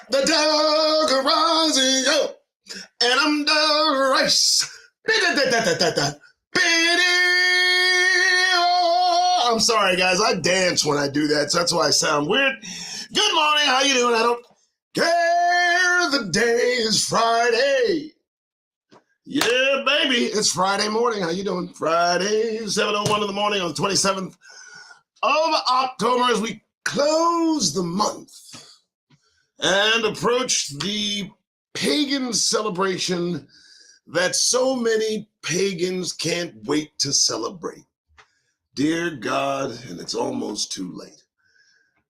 The dog rising up, and I'm the rice. I'm sorry, guys. I dance when I do that, so that's why I sound weird. Good morning. How you doing? I don't care. The day is Friday. Yeah, baby. It's Friday morning. How you doing? Friday, 7:01 in the morning on the 27th of October as we close the month and approach the pagan celebration that so many pagans can't wait to celebrate. Dear God, and it's almost too late.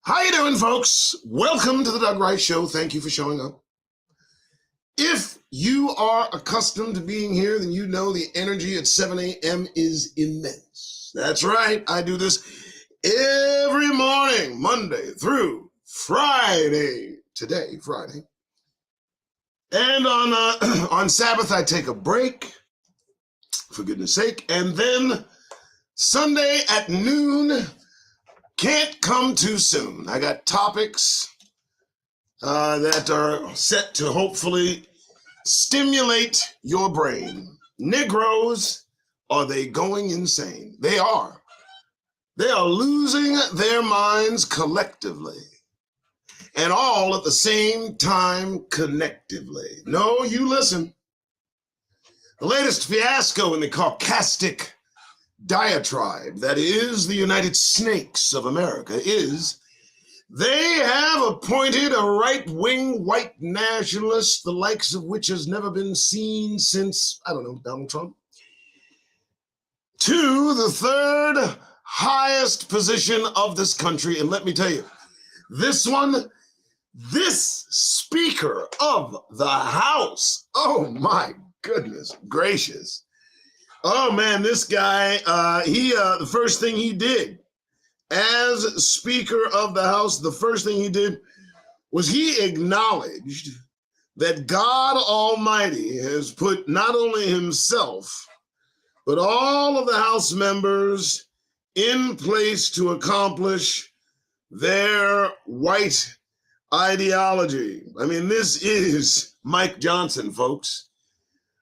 How you doing, folks? Welcome to the Doug Rice Show. Thank you for showing up. If you are accustomed to being here, then you know the energy at 7 a.m. is immense. That's right. I do this every morning, Monday through Friday. Today, Friday. And on Sabbath, I take a break, for goodness sake. And then Sunday at noon, can't come too soon. I got topics that are set to hopefully stimulate your brain. Negroes, are they going insane? They are. They are losing their minds collectively. And all at the same time connectively. No, you listen. The latest fiasco in the Caucastic diatribe that is the United Snakes of America is they have appointed a right-wing white nationalist, the likes of which has never been seen since, I don't know, Donald Trump, to the third highest position of this country. And let me tell you, this Speaker of the House, oh my goodness gracious. Oh man, this guy, the first thing he did as Speaker of the House, the first thing he did was he acknowledged that God Almighty has put not only himself, but all of the House members in place to accomplish their white ideology. I mean, this is Mike Johnson, folks.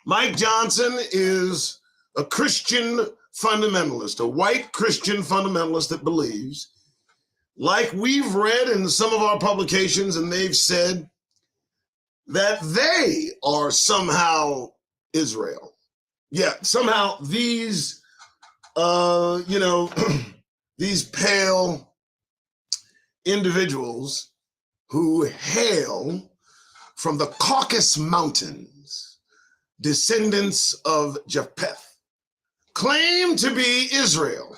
Mike Johnson is a Christian fundamentalist, a white Christian fundamentalist that believes, like we've read in some of our publications, and they've said that they are somehow Israel. Yeah, somehow these, these pale individuals who hail from the Caucasus Mountains, descendants of Japheth, claim to be Israel,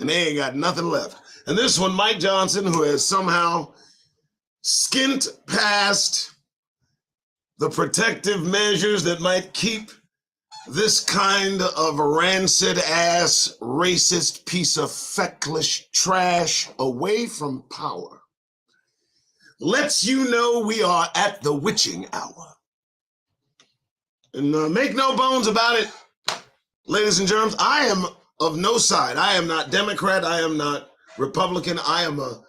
and they ain't got nothing left. And this one, Mike Johnson, who has somehow skint past the protective measures that might keep this kind of rancid-ass, racist piece of feckless trash away from power, lets you know we are at the witching hour. And make no bones about it, ladies and germs, I am of no side. I am not Democrat. I am not Republican. I am a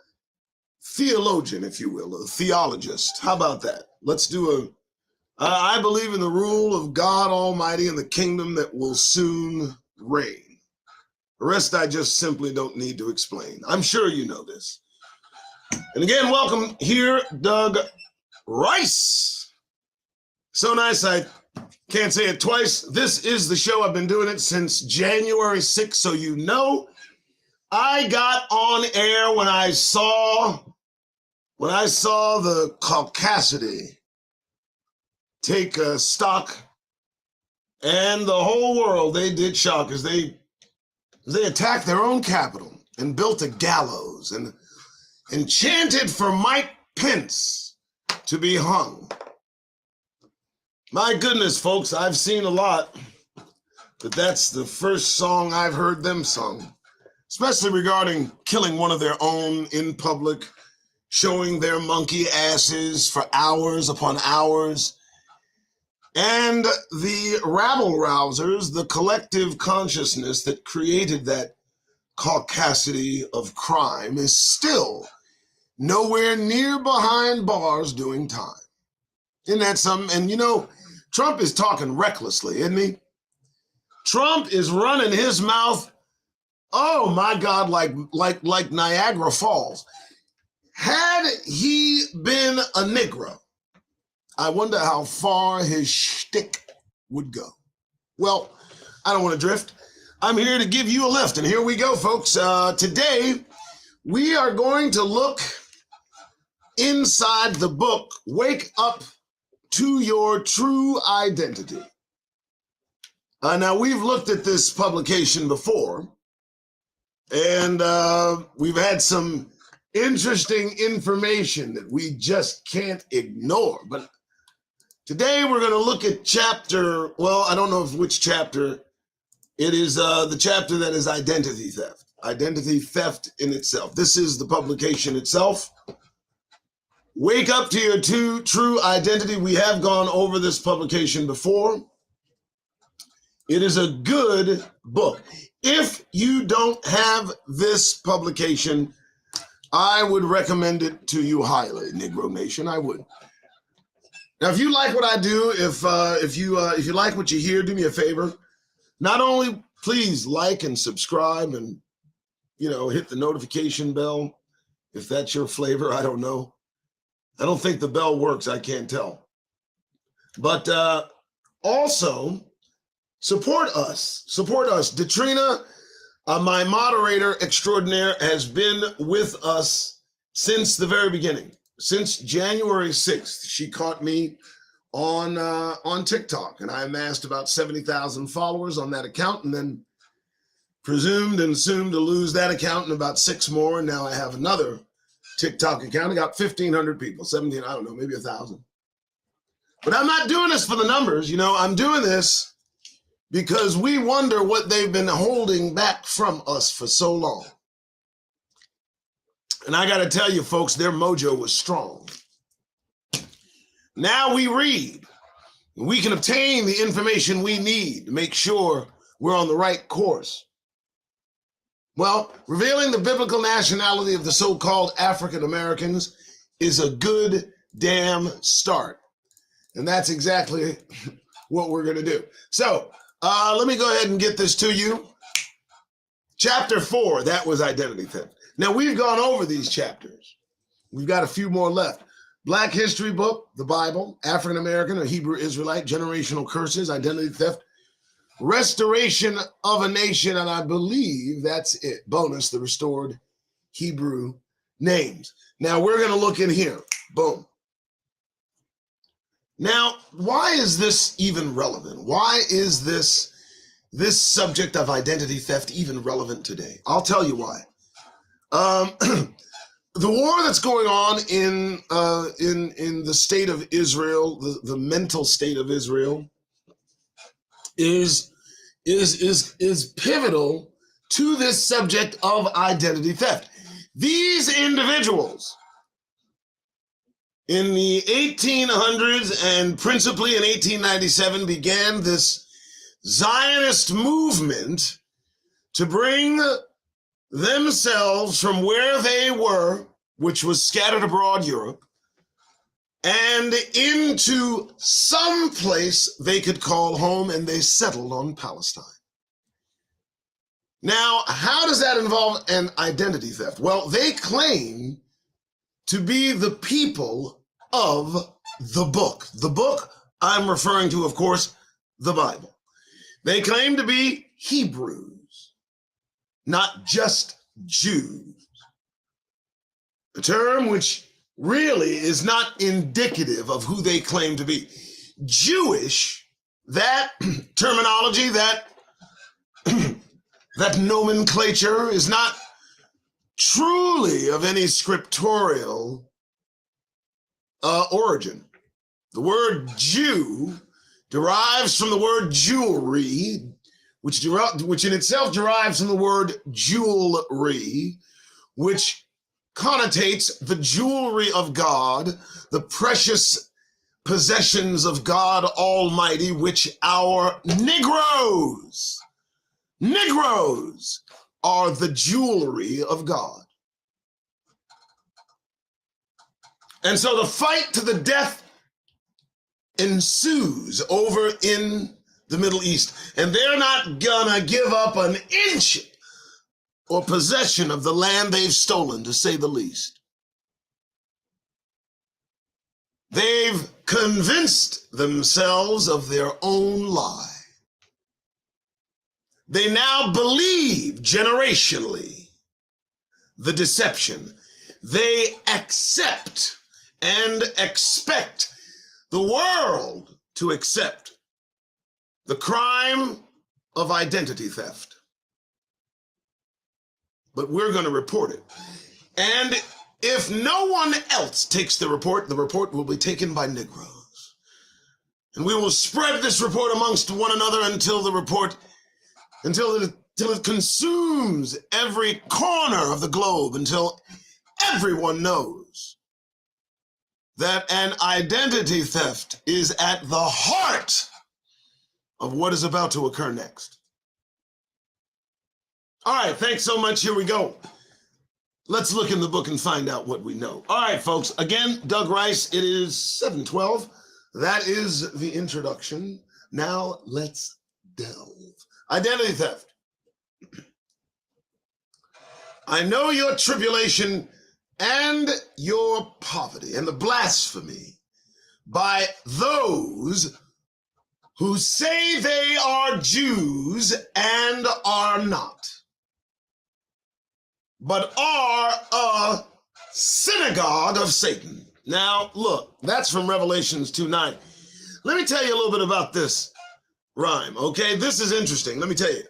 theologian, if you will, a theologist. How about that? Let's do I believe in the rule of God Almighty and the kingdom that will soon reign. The rest I just simply don't need to explain. I'm sure you know this. And again, welcome here, Doug Rice. So nice, I can't say it twice. This is the show. I've been doing it since January 6th, so you know. I got on air when I saw the Caucasity take stock, and the whole world, they did shock as they attacked their own capital and built a gallows and chanted for Mike Pence to be hung. My goodness, folks, I've seen a lot, but that's the first song I've heard them sung, especially regarding killing one of their own in public, showing their monkey asses for hours upon hours. And the rabble-rousers, the collective consciousness that created that caucasity of crime is still nowhere near behind bars doing time. Isn't that something? And you know, Trump is talking recklessly, isn't he? Trump is running his mouth, oh my God, like Niagara Falls. Had he been a Negro, I wonder how far his shtick would go. Well, I don't want to drift. I'm here to give you a lift, and here we go, folks. Today, we are going to look inside the book, Wake Up to Your True Identity. Now, we've looked at this publication before, and we've had some interesting information that we just can't ignore. But today, we're going to look at chapter, well, I don't know which chapter. It is the chapter that is identity theft. Identity theft in itself. This is the publication itself. Wake Up to Your True Identity. We have gone over this publication before. It is a good book. If you don't have this publication, I would recommend it to you highly, Negro Nation. I would. Now, if you like what I do, if you like what you hear, do me a favor. Not only please like and subscribe and, you know, hit the notification bell. If that's your flavor, I don't know. I don't think the bell works. I can't tell. But also support us. Support us. Detrina, my moderator extraordinaire, has been with us since the very beginning. Since January 6th, she caught me on TikTok, and I amassed about 70,000 followers on that account, and then presumed and soon to lose that account and about 6 more. And now I have another TikTok account. I got 1,500 people, 17, I don't know, maybe 1,000. But I'm not doing this for the numbers. You know, I'm doing this because we wonder what they've been holding back from us for so long. And I got to tell you, folks, their mojo was strong. Now we read. We can obtain the information we need to make sure we're on the right course. Well, revealing the biblical nationality of the so-called African Americans is a good damn start. And that's exactly what we're going to do. So let me go ahead and get this to you. Chapter 4, that was identity theft. Now, we've gone over these chapters. We've got a few more left. Black history book, the Bible, African American or Hebrew Israelite, generational curses, identity theft, restoration of a nation, and I believe that's it. Bonus, the restored Hebrew names. Now we're going to look in here. Boom. Now, why is this even relevant? Why is this subject of identity theft even relevant today? I'll tell you why. The war that's going on in the state of Israel, the mental state of Israel, is pivotal to this subject of identity theft. These individuals in the 1800s and principally in 1897 began this Zionist movement to bring themselves from where they were, which was scattered abroad Europe, and into some place they could call home, and they settled on Palestine. Now, how does that involve an identity theft? Well, they claim to be the people of the book. The book I'm referring to, of course, the Bible. They claim to be Hebrews, not just Jews. A term which really is not indicative of who they claim to be. Jewish, that terminology, that nomenclature is not truly of any scriptorial origin. The word Jew derives from the word jewelry, which in itself derives from the word jewelry, which connotates the jewelry of God, the precious possessions of God Almighty, which our Negroes are the jewelry of God. And so the fight to the death ensues over in the Middle East. And they're not gonna give up an inch or possession of the land they've stolen, to say the least. They've convinced themselves of their own lie. They now believe generationally the deception. They accept and expect the world to accept the crime of identity theft. But we're going to report it. And if no one else takes the report will be taken by Negroes. And we will spread this report amongst one another until it consumes every corner of the globe, until everyone knows that an identity theft is at the heart of what is about to occur next. All right, thanks so much. Here we go. Let's look in the book and find out what we know. All right, folks. Again, Doug Rice. It is 7:12. That is the introduction. Now let's delve. Identity theft. I know your tribulation and your poverty and the blasphemy by those who say they are Jews and are not, but are a synagogue of Satan. Now, look, that's from Revelations 2:9. Let me tell you a little bit about this rhyme, okay? This is interesting. Let me tell you.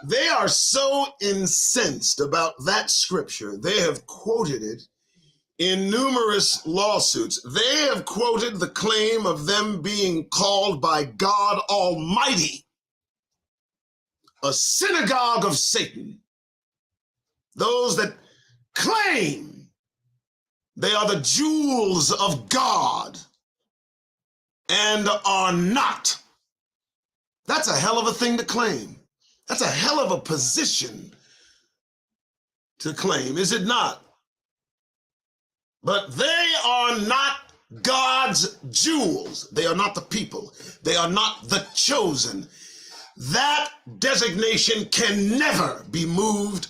They are so incensed about that scripture. They have quoted it in numerous lawsuits. They have quoted the claim of them being called by God Almighty a synagogue of Satan. Those that claim they are the jewels of God and are not. That's a hell of a thing to claim. That's a hell of a position to claim, is it not? But they are not God's jewels. They are not the people. They are not the chosen. That designation can never be moved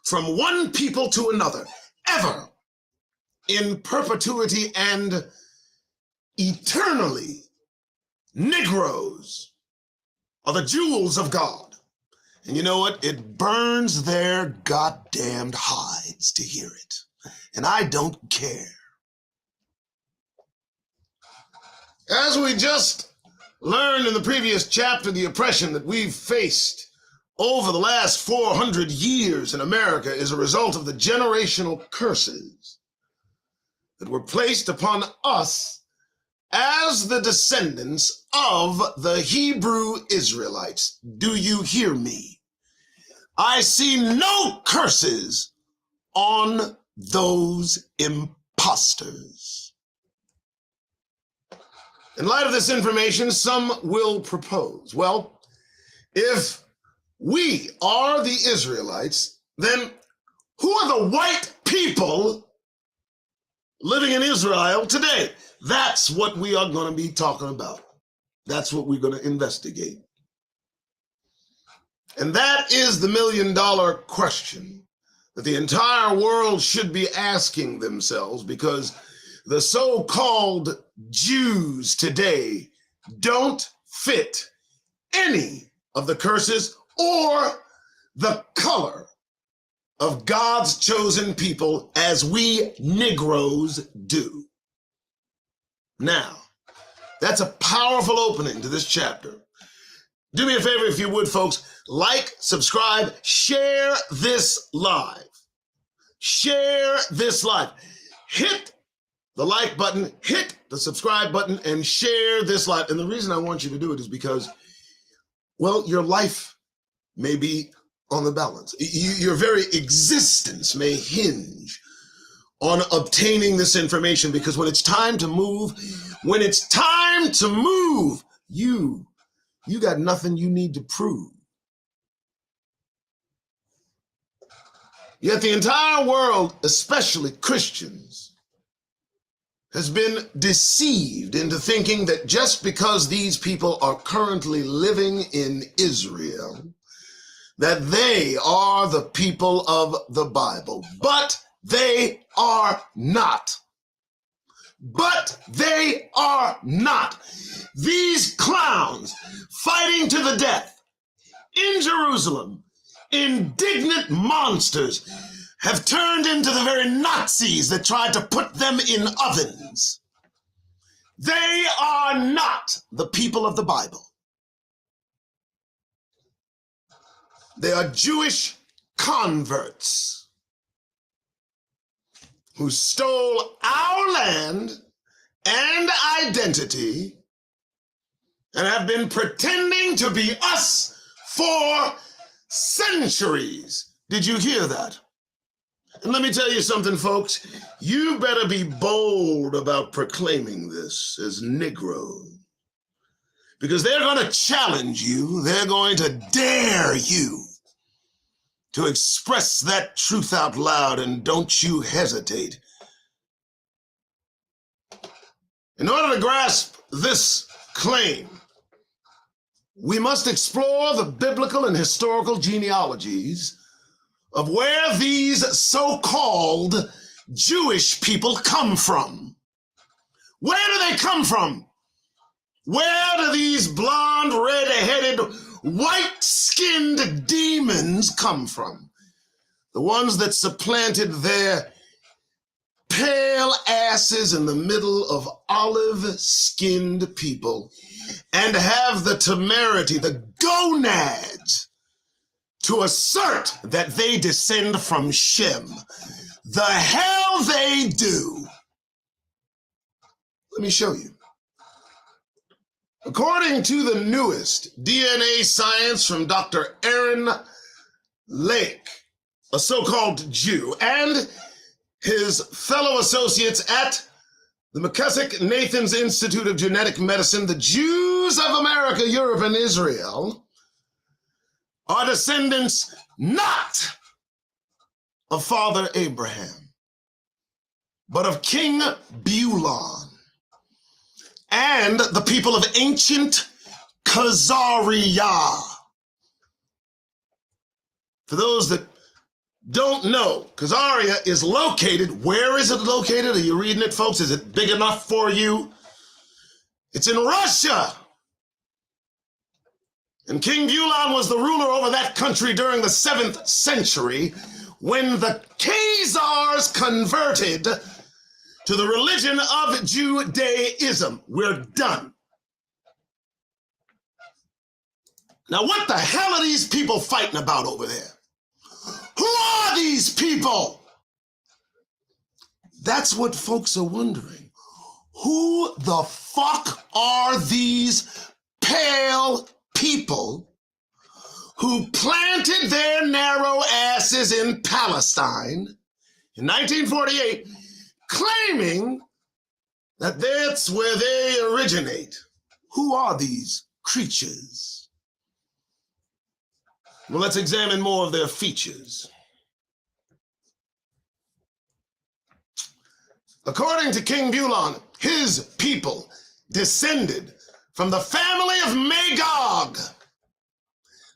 from one people to another, ever, in perpetuity and eternally. Negroes are the jewels of God. And you know what? It burns their goddamned hides to hear it. And I don't care. As we just learned in the previous chapter, the oppression that we've faced over the last 400 years in America is a result of the generational curses that were placed upon us as the descendants of the Hebrew Israelites. Do you hear me? I see no curses on those imposters. In light of this information, some will propose, well, if we are the Israelites, then who are the white people living in Israel today? That's what we are going to be talking about. That's what we're going to investigate. And that is the million-dollar question that the entire world should be asking themselves, because the so-called Jews today don't fit any of the curses or the color of God's chosen people as we Negroes do. Now, that's a powerful opening to this chapter. Do me a favor, if you would, folks. Like, subscribe, share this live. Share this live. Hit the like button, hit the subscribe button, and share this live. And the reason I want you to do it is because, well, your life may be on the balance. Your very existence may hinge on obtaining this information, because when it's time to move, you got nothing you need to prove. Yet the entire world, especially Christians, has been deceived into thinking that just because these people are currently living in Israel, that they are the people of the Bible. But they are not. But they are not. These clowns fighting to the death in Jerusalem, indignant monsters, have turned into the very Nazis that tried to put them in ovens. They are not the people of the Bible. They are Jewish converts who stole our land and identity and have been pretending to be us for centuries. Did you hear that? And let me tell you something, folks. You better be bold about proclaiming this as Negro, because they're going to challenge you. They're going to dare you to express that truth out loud, and don't you hesitate. In order to grasp this claim, we must explore the biblical and historical genealogies of where these so-called Jewish people come from. Where do they come from? Where do these blonde, red-headed, white-skinned demons come from? The ones that supplanted their pale asses in the middle of olive-skinned people and have the temerity, the gonads, to assert that they descend from Shem. The hell they do. Let me show you. According to the newest DNA science from Dr. Aaron Lake, a so-called Jew, and his fellow associates at the McKessick Nathan's Institute of Genetic Medicine, the Jews of America, Europe, and Israel are descendants not of Father Abraham, but of King Bulon and the people of ancient Khazaria. For those that don't know, Khazaria is located, where is it located? Are you reading it, folks? Is it big enough for you? It's in Russia. And King Bulon was the ruler over that country during the 7th century when the Khazars converted to the religion of Judaism. We're done. Now, what the hell are these people fighting about over there? Who are these people? That's what folks are wondering. Who the fuck are these pale people who planted their narrow asses in Palestine in 1948, claiming that that's where they originate? Who are these creatures? Well, let's examine more of their features. According to King Bulon, his people descended from the family of Magog,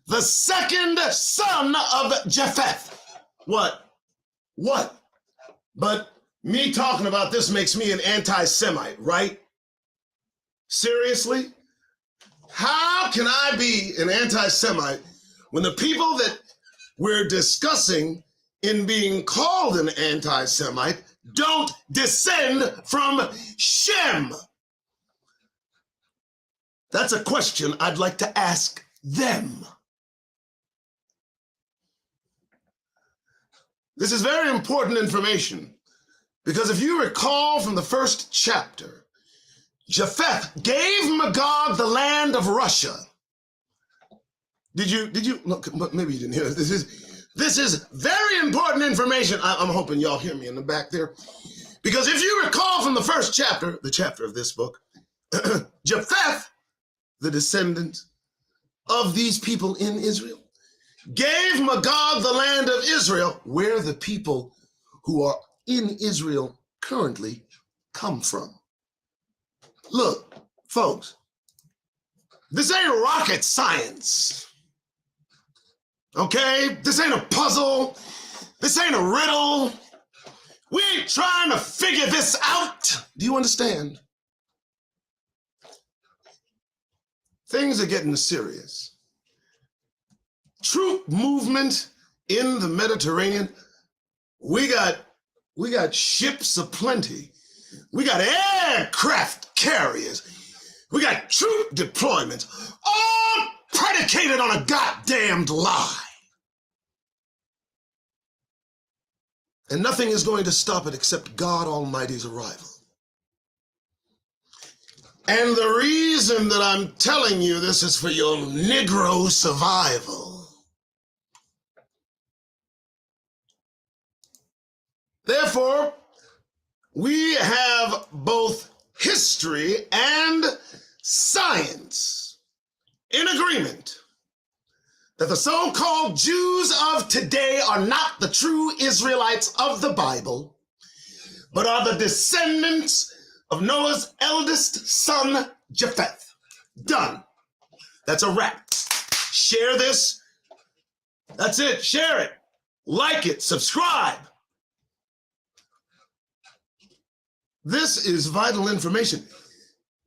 the second son of Japheth. What? But me talking about this makes me an anti-Semite, right? Seriously? How can I be an anti-Semite when the people that we're discussing in being called an anti-Semite don't descend from Shem? That's a question I'd like to ask them. This is very important information because if you recall from the first chapter, Japheth gave Magog the land of Russia. Did you look? Maybe you didn't hear this. This is very important information. I'm hoping y'all hear me in the back there. Because if you recall from the first chapter, the chapter of this book, Japheth, the descendant of these people in Israel, gave Magog the land of Israel, where the people who are in Israel currently come from. Look, folks, this ain't rocket science, okay? This ain't a puzzle. This ain't a riddle. We ain't trying to figure this out. Do you understand? Things are getting serious. Troop movement in the Mediterranean. We got ships aplenty. We got aircraft carriers. We got troop deployments, all predicated on a goddamned lie. And nothing is going to stop it except God Almighty's arrival. And the reason that I'm telling you this is for your Negro survival. Therefore, we have both history and science in agreement that the so-called Jews of today are not the true Israelites of the Bible, but are the descendants of Noah's eldest son, Japheth. Done. That's a wrap. Share this. That's it. Share it. Like it. Subscribe. This is vital information.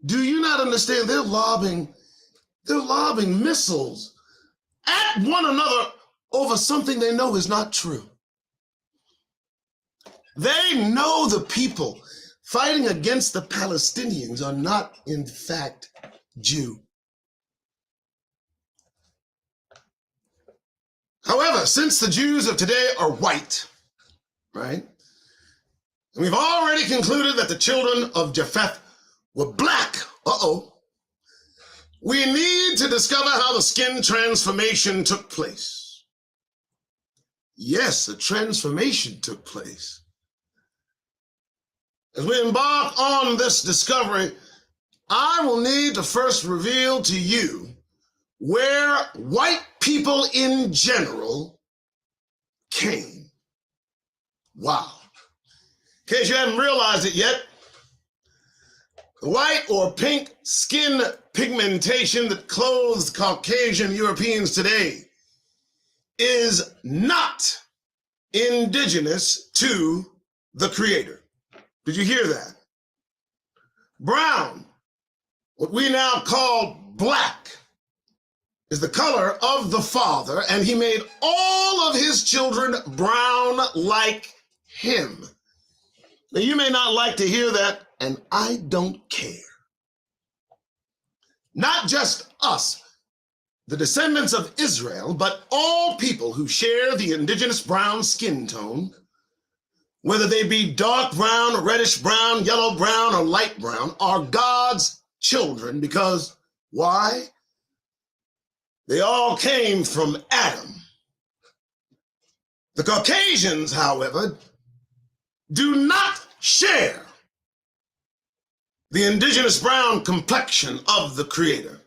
Do you not understand? They're lobbing missiles at one another over something they know is not true. They know the people fighting against the Palestinians are not, in fact, Jew. However, since the Jews of today are white, right? And we've already concluded that the children of Japheth were black. We need to discover how the skin transformation took place. Yes, a transformation took place. As we embark on this discovery, I will need to first reveal to you where white people in general came. Wow. In case you haven't realized it yet, the white or pink skin pigmentation that clothes Caucasian Europeans today is not indigenous to the Creator. Did you hear that? Brown, what we now call black, is the color of the Father, and he made all of his children brown like him. Now, you may not like to hear that, and I don't care. Not just us, the descendants of Israel, but all people who share the indigenous brown skin tone, whether they be dark brown, reddish brown, yellow brown, or light brown, are God's children because, why? They all came from Adam. The Caucasians, however, do not share the indigenous brown complexion of the Creator.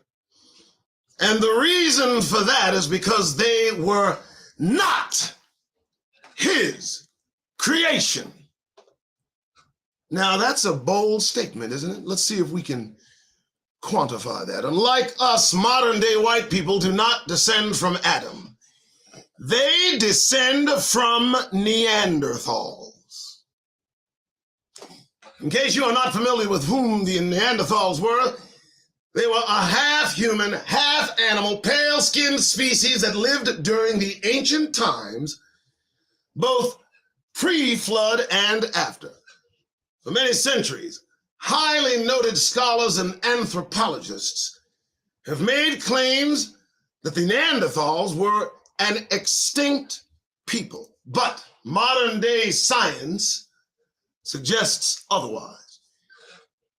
And the reason for that is because they were not his creation. Now, that's a bold statement, isn't it? Let's see if we can quantify that. Unlike us, modern-day white people do not descend from Adam. They descend from Neanderthals. In case you are not familiar with whom the Neanderthals were, they were a half-human, half-animal, pale-skinned species that lived during the ancient times, both pre-flood and after. For many centuries, highly noted scholars and anthropologists have made claims that the Neanderthals were an extinct people. But modern-day science suggests otherwise.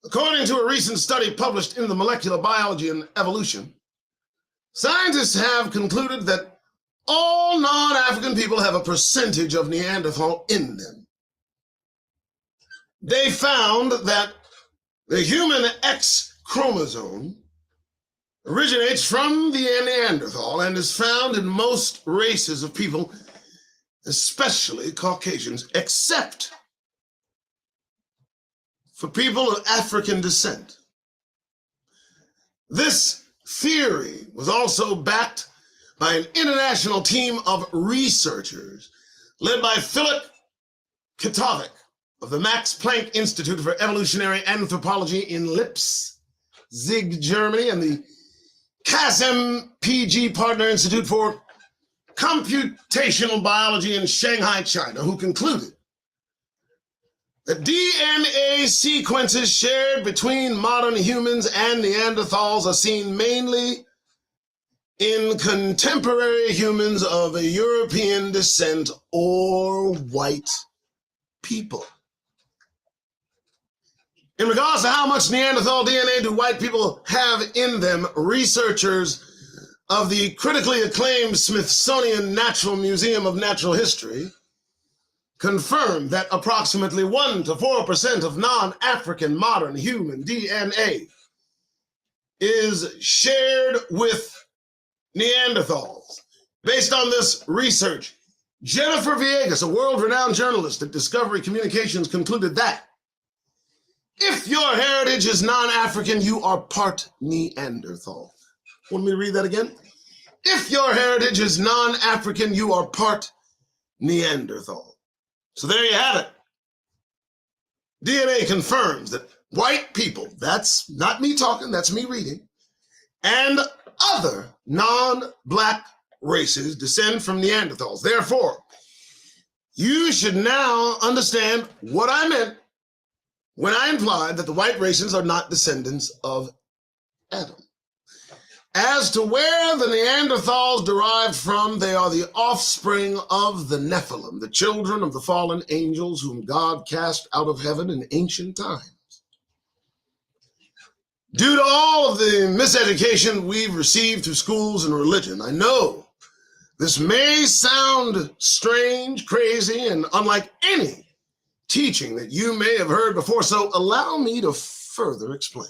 According to a recent study published in the Molecular Biology and Evolution, scientists have concluded that all non-African people have a percentage of Neanderthal in them. They found that the human X chromosome originates from the Neanderthal and is found in most races of people, especially Caucasians, except for people of African descent. This theory was also backed by an international team of researchers led by Philip Katovic of the Max Planck Institute for Evolutionary Anthropology in Leipzig, Germany, and the CASM-PG Partner Institute for Computational Biology in Shanghai, China, who concluded that DNA sequences shared between modern humans and Neanderthals are seen mainly in contemporary humans of a European descent or white people. In regards to how much Neanderthal DNA do white people have in them, researchers of the critically acclaimed Smithsonian Natural Museum of Natural History confirmed that approximately 1 to 4% of non-African modern human DNA is shared with Neanderthals. Based on this research, Jennifer Villegas, a world-renowned journalist at Discovery Communications, concluded that if your heritage is non-African, you are part Neanderthal. Want me to read that again? If your heritage is non-African, you are part Neanderthal. So there you have it. DNA confirms that white people, that's not me talking, that's me reading, and other non-black races descend from Neanderthals. Therefore, you should now understand what I meant when I implied that the white races are not descendants of Adam. As to where the Neanderthals derived from, they are the offspring of the Nephilim, the children of the fallen angels whom God cast out of heaven in ancient times. Due to all of the miseducation we've received through schools and religion, I know this may sound strange, crazy, and unlike any teaching that you may have heard before, so allow me to further explain.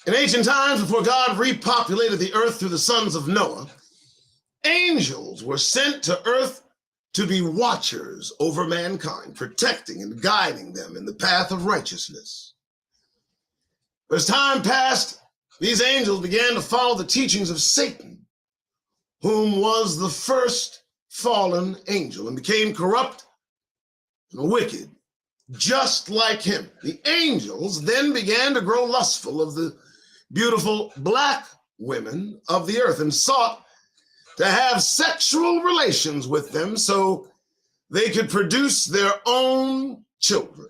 In ancient times, before God repopulated the earth through the sons of Noah, angels were sent to earth to be watchers over mankind, protecting and guiding them in the path of righteousness. But as time passed, these angels began to follow the teachings of Satan, whom was the first fallen angel, and became corrupt and wicked, just like him. The angels then began to grow lustful of the beautiful black women of the earth and sought to have sexual relations with them so they could produce their own children.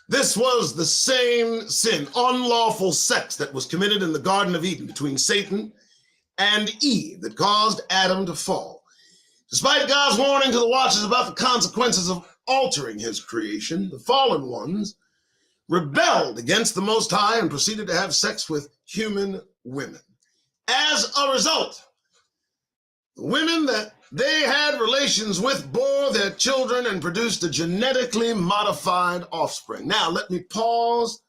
This was the same sin, unlawful sex, that was committed in the Garden of Eden between Satan and Eve that caused Adam to fall. Despite God's warning to the watchers about the consequences of altering his creation, the fallen ones rebelled against the Most High and proceeded to have sex with human women. As a result, the women that they had relations with bore their children and produced a genetically modified offspring. Now, let me pause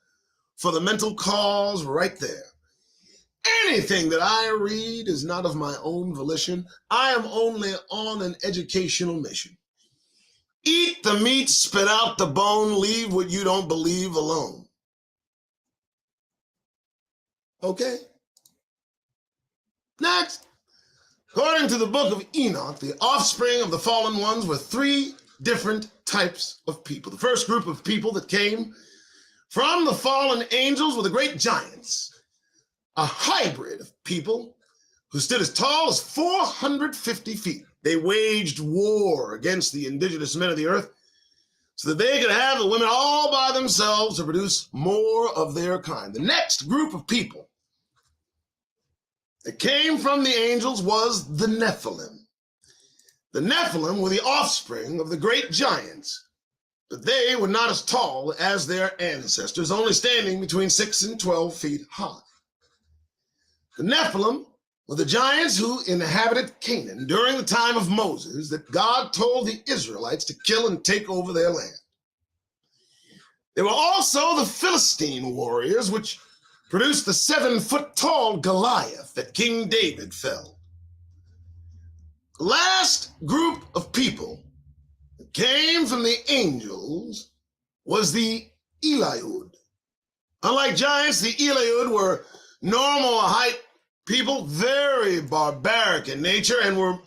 for the mental cause right there. Anything that I read is not of my own volition. I am only on an educational mission. Eat the meat, spit out the bone, leave what you don't believe alone. Okay? Next. According to the book of Enoch, the offspring of the fallen ones were 3 different types of people. The first group of people that came from the fallen angels were the great giants, a hybrid of people who stood as tall as 450 feet. They waged war against the indigenous men of the earth so that they could have the women all by themselves to produce more of their kind. The next group of people that came from the angels was the Nephilim. The Nephilim were the offspring of the great giants, but they were not as tall as their ancestors, only standing between 6 and 12 feet high. The Nephilim were the giants who inhabited Canaan during the time of Moses that God told the Israelites to kill and take over their land. They were also the Philistine warriors, which produced the 7-foot-tall Goliath that King David felled. The last group of people that came from the angels was the Eliud. Unlike giants, the Eliud were normal height people, very barbaric in nature, and were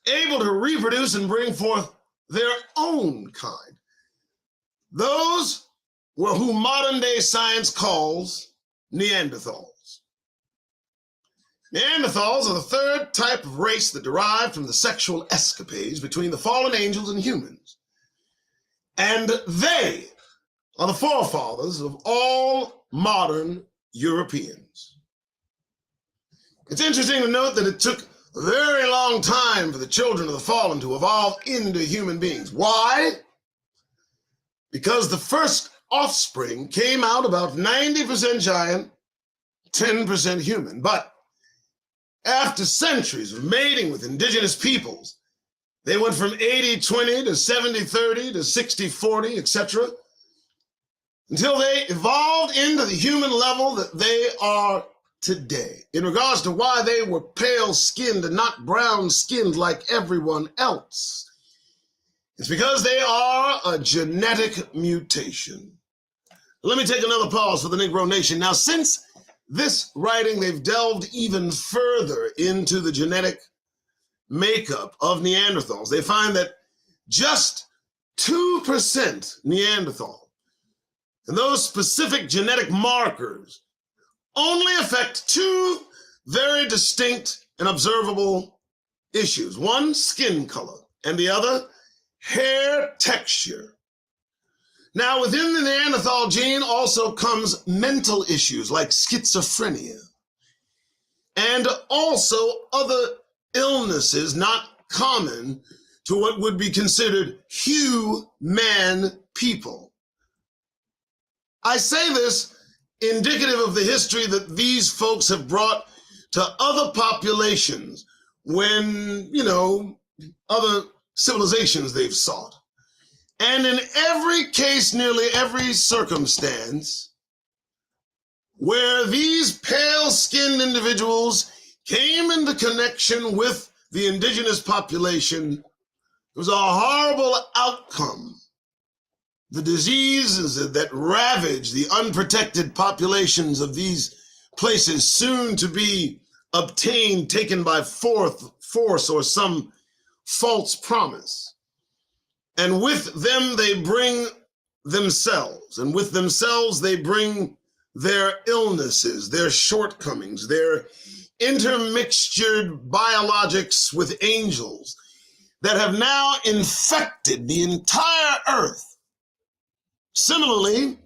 able to reproduce and bring forth their own kind. Those were who modern day science calls Neanderthals. Neanderthals are the third type of race that derived from the sexual escapades between the fallen angels and humans. And they are the forefathers of all modern Europeans. It's interesting to note that it took a very long time for the children of the fallen to evolve into human beings. Why? Because the first offspring came out about 90% giant, 10% human. But after centuries of mating with indigenous peoples, they went from 80-20 to 70-30 to 60-40, etc., until they evolved into the human level that they are today. In regards to why they were pale-skinned and not brown-skinned like everyone else, it's because they are a genetic mutation. Let me take another pause for the Negro Nation. Now, since this writing, they've delved even further into the genetic makeup of Neanderthals. They find that just 2% Neanderthal, and those specific genetic markers only affect two very distinct and observable issues. One, skin color, and the other, hair texture. Now, within the Neanderthal gene also comes mental issues like schizophrenia, and also other illnesses not common to what would be considered human people. I say this indicative of the history that these folks have brought to other populations when, other civilizations they've sought. And in every case, nearly every circumstance, where these pale-skinned individuals came into connection with the indigenous population, it was a horrible outcome. The diseases that ravage the unprotected populations of these places, soon to be obtained, taken by force or some false promise. And with them they bring themselves, and with themselves they bring their illnesses, their shortcomings, their intermixtured biologics with angels that have now infected the entire earth. Similarly,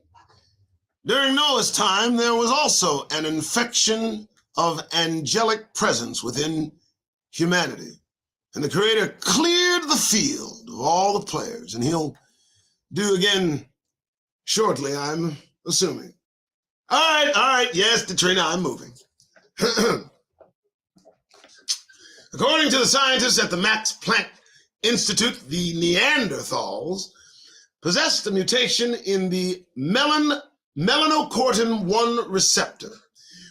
during Noah's time, there was also an infection of angelic presence within humanity. And the Creator cleared the field of all the players, and he'll do again shortly, I'm assuming. All right, yes, Katrina, I'm moving. According to the scientists at the Max Planck Institute, the Neanderthals possessed a mutation in the melanocortin-1 receptor,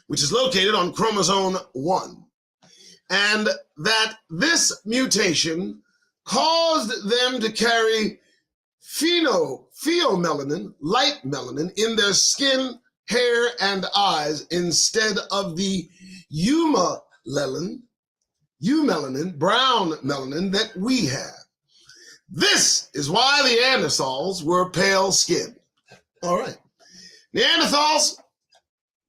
which is located on chromosome 1. And that this mutation caused them to carry pheomelanin, light melanin, in their skin, hair, and eyes instead of the eumelanin, brown melanin that we have. This is why the Neanderthals were pale-skinned. All right. Neanderthals,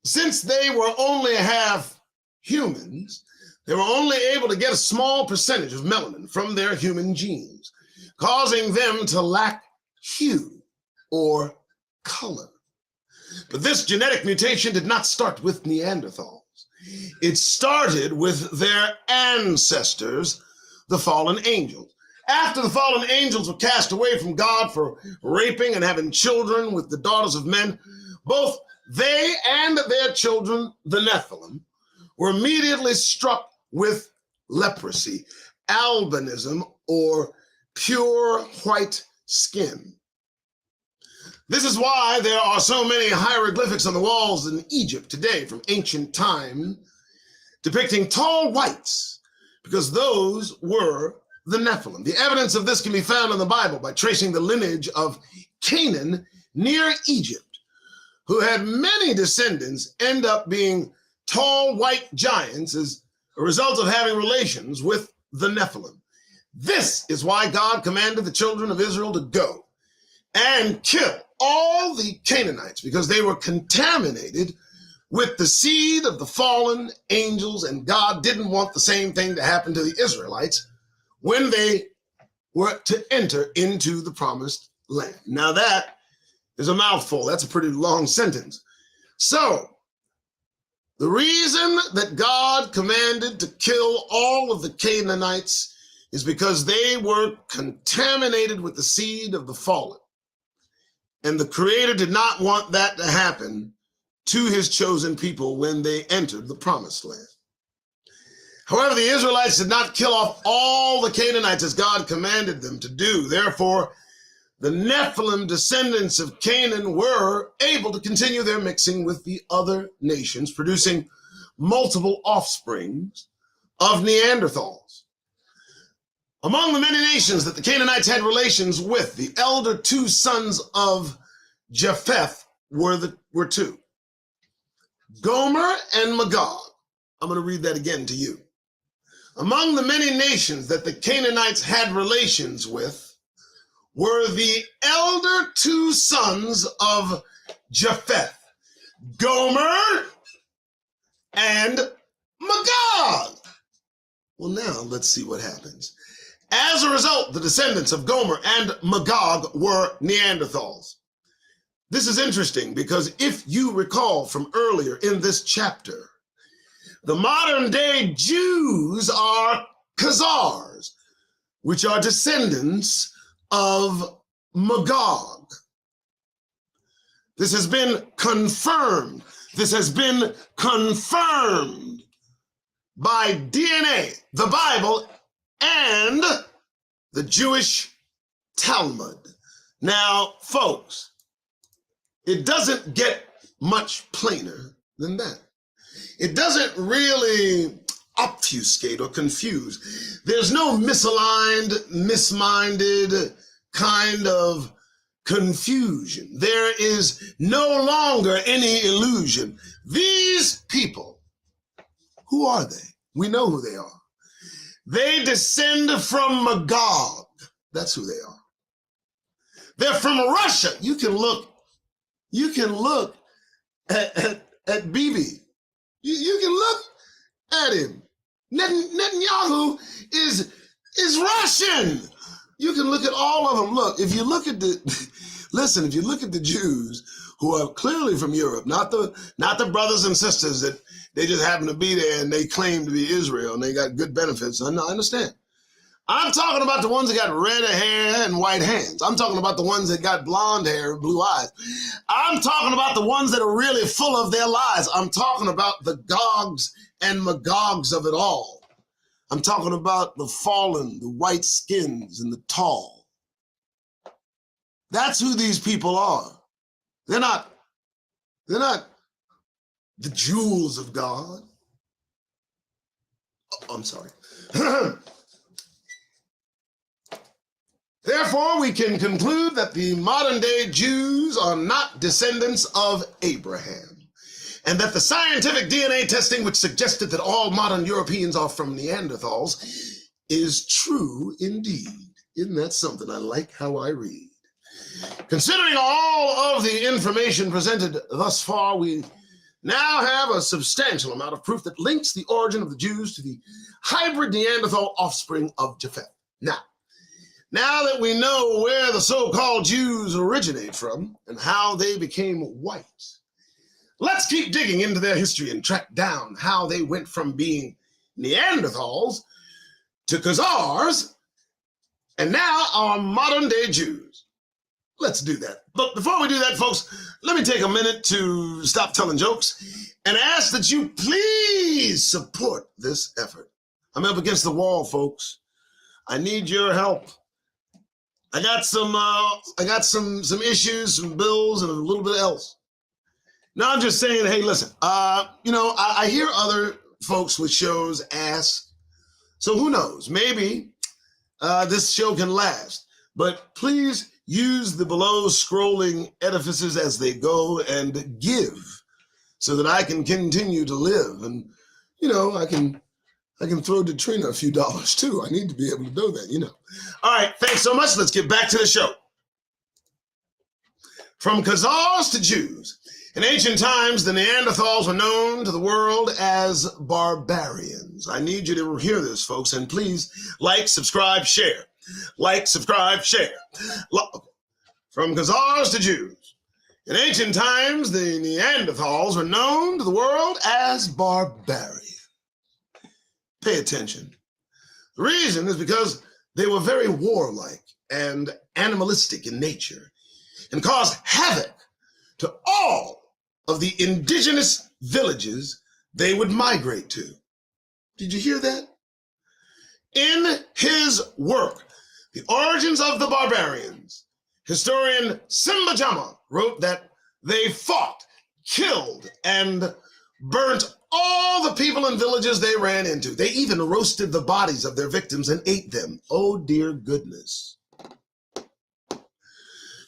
since they were only half humans, they were only able to get a small percentage of melanin from their human genes, causing them to lack hue or color. But this genetic mutation did not start with Neanderthals. It started with their ancestors, the fallen angels. After the fallen angels were cast away from God for raping and having children with the daughters of men, both they and their children, the Nephilim, were immediately struck with leprosy, albinism, or pure white skin. This is why there are so many hieroglyphics on the walls in Egypt today from ancient times depicting tall whites, because those were the Nephilim. The evidence of this can be found in the Bible by tracing the lineage of Canaan near Egypt, who had many descendants end up being tall white giants as a result of having relations with the Nephilim. This is why God commanded the children of Israel to go and kill all the Canaanites, because they were contaminated with the seed of the fallen angels, and God didn't want the same thing to happen to the Israelites when they were to enter into the promised land. Now that is a mouthful. That's a pretty long sentence. So the reason that God commanded to kill all of the Canaanites is because they were contaminated with the seed of the fallen. And the Creator did not want that to happen to his chosen people when they entered the promised land. However, the Israelites did not kill off all the Canaanites as God commanded them to do. Therefore, the Nephilim descendants of Canaan were able to continue their mixing with the other nations, producing multiple offsprings of Neanderthals. Among the many nations that the Canaanites had relations with, the elder two sons of Japheth were two, Gomer and Magog. I'm going to read that again to you. Among the many nations that the Canaanites had relations with were the elder two sons of Japheth, Gomer and Magog. Well, now let's see what happens. As a result, the descendants of Gomer and Magog were Neanderthals. This is interesting because if you recall from earlier in this chapter, the modern day Jews are Khazars, which are descendants of Magog. This has been confirmed. This has been confirmed by DNA, the Bible, and the Jewish Talmud. Now, folks, it doesn't get much plainer than that. It doesn't really obfuscate or confuse. There's no misaligned, misminded kind of confusion. There is no longer any illusion. These people, who are they? We know who they are. They descend from Magog. That's who they are. They're from Russia. You can look at Bibi. You can look at him. Netanyahu is Russian. You can look at all of them. Look, if you look at if you look at the Jews who are clearly from Europe, not the brothers and sisters that they just happen to be there and they claim to be Israel and they got good benefits. I understand. I'm talking about the ones that got red hair and white hands. I'm talking about the ones that got blonde hair and blue eyes. I'm talking about the ones that are really full of their lies. I'm talking about the Gogs and Magogs of it all. I'm talking about the fallen, the white skins, and the tall. That's who these people are. They're not the jewels of God. Oh, I'm sorry. Therefore, we can conclude that the modern-day Jews are not descendants of Abraham, and that the scientific DNA testing which suggested that all modern Europeans are from Neanderthals is true indeed. Isn't that something? I like how I read. Considering all of the information presented thus far, we now have a substantial amount of proof that links the origin of the Jews to the hybrid Neanderthal offspring of Japheth. Now that we know where the so-called Jews originate from and how they became white, let's keep digging into their history and track down how they went from being Neanderthals to Khazars and now are modern-day Jews. Let's do that. But before we do that, folks, let me take a minute to stop telling jokes and ask that you please support this effort. I'm up against the wall, folks. I need your help. I got some issues, some bills, and a little bit else. Now I'm just saying, hey, listen, I hear other folks with shows ask, so who knows, maybe this show can last. But please use the below scrolling edifices as they go and give so that I can continue to live. And, I can throw Detrina a few dollars too. I need to be able to do that, All right, thanks so much. Let's get back to the show. From Khazars to Jews. In ancient times, the Neanderthals were known to the world as barbarians. I need you to hear this, folks, and please like, subscribe, share. Like, subscribe, share. From Khazars to Jews. In ancient times, the Neanderthals were known to the world as barbarians. Pay attention. The reason is because they were very warlike and animalistic in nature and caused havoc to all of the indigenous villages they would migrate to. Did you hear that? In his work, The Origins of the Barbarians, historian Simbajama wrote that they fought, killed, and burnt all the people and villages they ran into. They even roasted the bodies of their victims and ate them. Oh, dear goodness.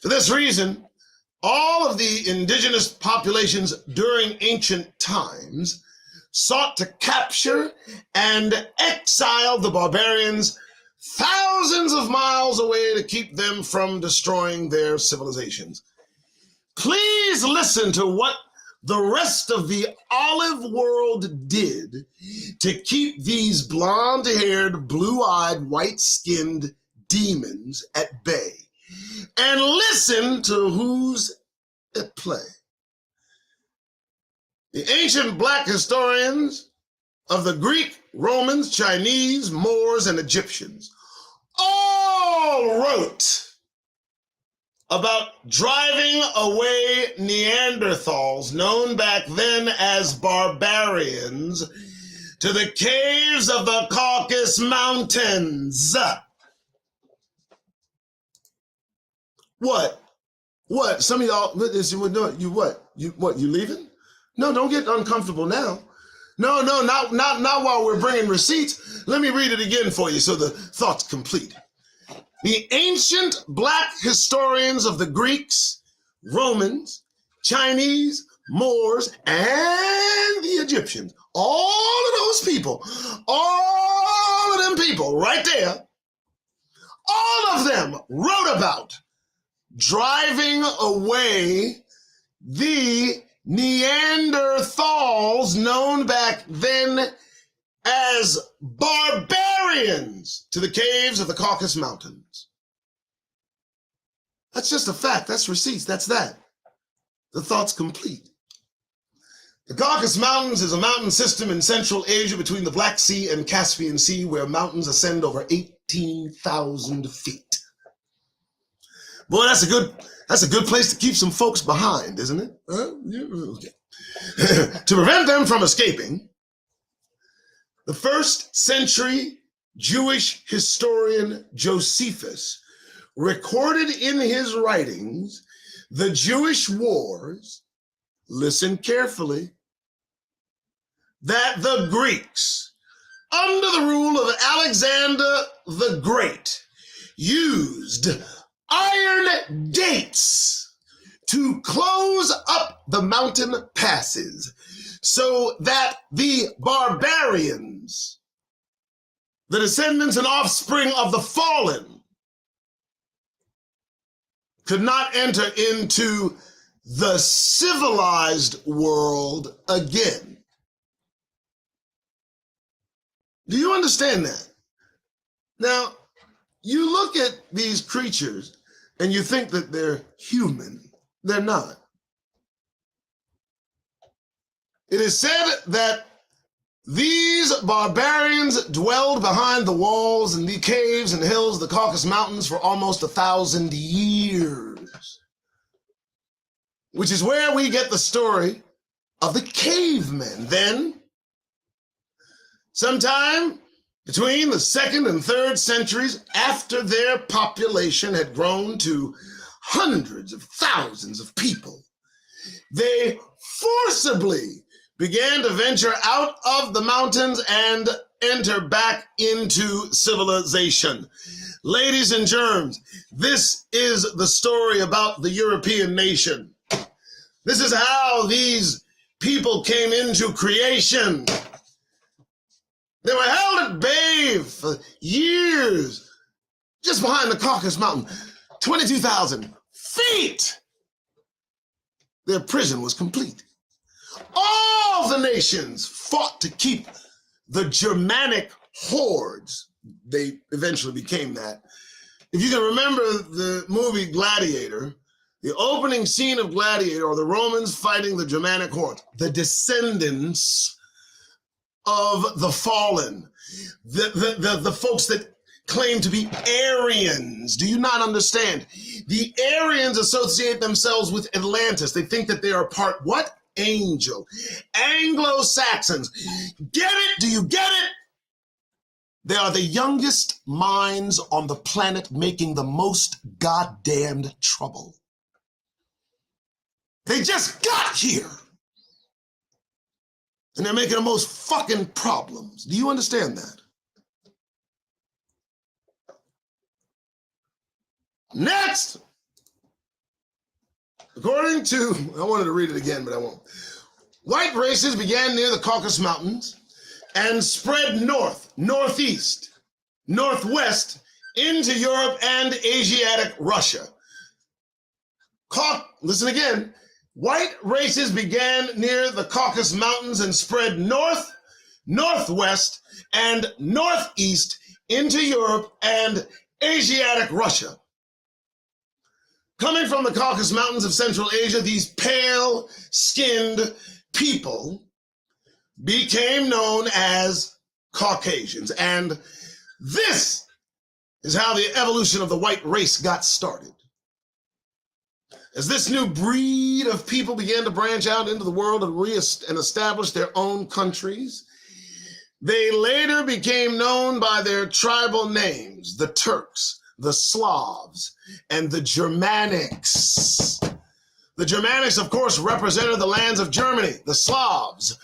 For this reason, all of the indigenous populations during ancient times sought to capture and exile the barbarians thousands of miles away to keep them from destroying their civilizations. Please listen to what the rest of the olive world did to keep these blonde-haired, blue-eyed, white-skinned demons at bay. And listen to who's at play. The ancient black historians of the Greek, Romans, Chinese, Moors, and Egyptians all wrote about driving away Neanderthals, known back then as barbarians, to the caves of the Caucasus Mountains. What? Some of y'all, you what? You leaving? No, don't get uncomfortable now. No, not while we're bringing receipts. Let me read it again for you so the thought's complete. The ancient black historians of the Greeks, Romans, Chinese, Moors, and the Egyptians, all of those people, all of them people right there, all of them wrote about driving away the Neanderthals, known back then as barbarians, to the caves of the Caucasus Mountains. That's just a fact. That's receipts. That's that. The thought's complete. The Caucasus Mountains is a mountain system in Central Asia between the Black Sea and Caspian Sea, where mountains ascend over 18,000 feet. Boy, that's a good place to keep some folks behind, isn't it? Okay. To prevent them from escaping, the first century Jewish historian Josephus recorded in his writings the Jewish wars, listen carefully, that the Greeks, under the rule of Alexander the Great, used iron gates to close up the mountain passes so that the barbarians, the descendants and offspring of the fallen, could not enter into the civilized world again. Do you understand that? Now, you look at these creatures and you think that they're human. They're not. It is said that these barbarians dwelled behind the walls and the caves and hills of the Caucasus Mountains for almost 1,000 years, which is where we get the story of the cavemen. Then, sometime between the 2nd and 3rd centuries, after their population had grown to hundreds of thousands of people, they forcibly began to venture out of the mountains and enter back into civilization. Ladies and germs, this is the story about the European nation. This is how these people came into creation. They were held at bay for years, just behind the Caucasus Mountain, 22,000 feet. Their prison was complete. All the nations fought to keep the Germanic hordes. They eventually became that. If you can remember the movie Gladiator, the opening scene of Gladiator are the Romans fighting the Germanic hordes, the descendants of the fallen, the folks that claim to be Aryans. Do you not understand? The Aryans associate themselves with Atlantis. They think that they are part what? Angel. Anglo-Saxons. Get it? Do you get it? They are the youngest minds on the planet making the most goddamned trouble. They just got here. And they're making the most fucking problems. Do you understand that? Next, according to, I wanted to read it again, but I won't. White races began near the Caucasus Mountains and spread north, northeast, northwest into Europe and Asiatic Russia. Listen again. White races began near the Caucasus Mountains and spread north, northwest, and northeast into Europe and Asiatic Russia. Coming from the Caucasus Mountains of Central Asia, these pale-skinned people became known as Caucasians. And this is how the evolution of the white race got started. As this new breed of people began to branch out into the world and establish their own countries, they later became known by their tribal names, the Turks, the Slavs, and the Germanics. The Germanics, of course, represented the lands of Germany. The Slavs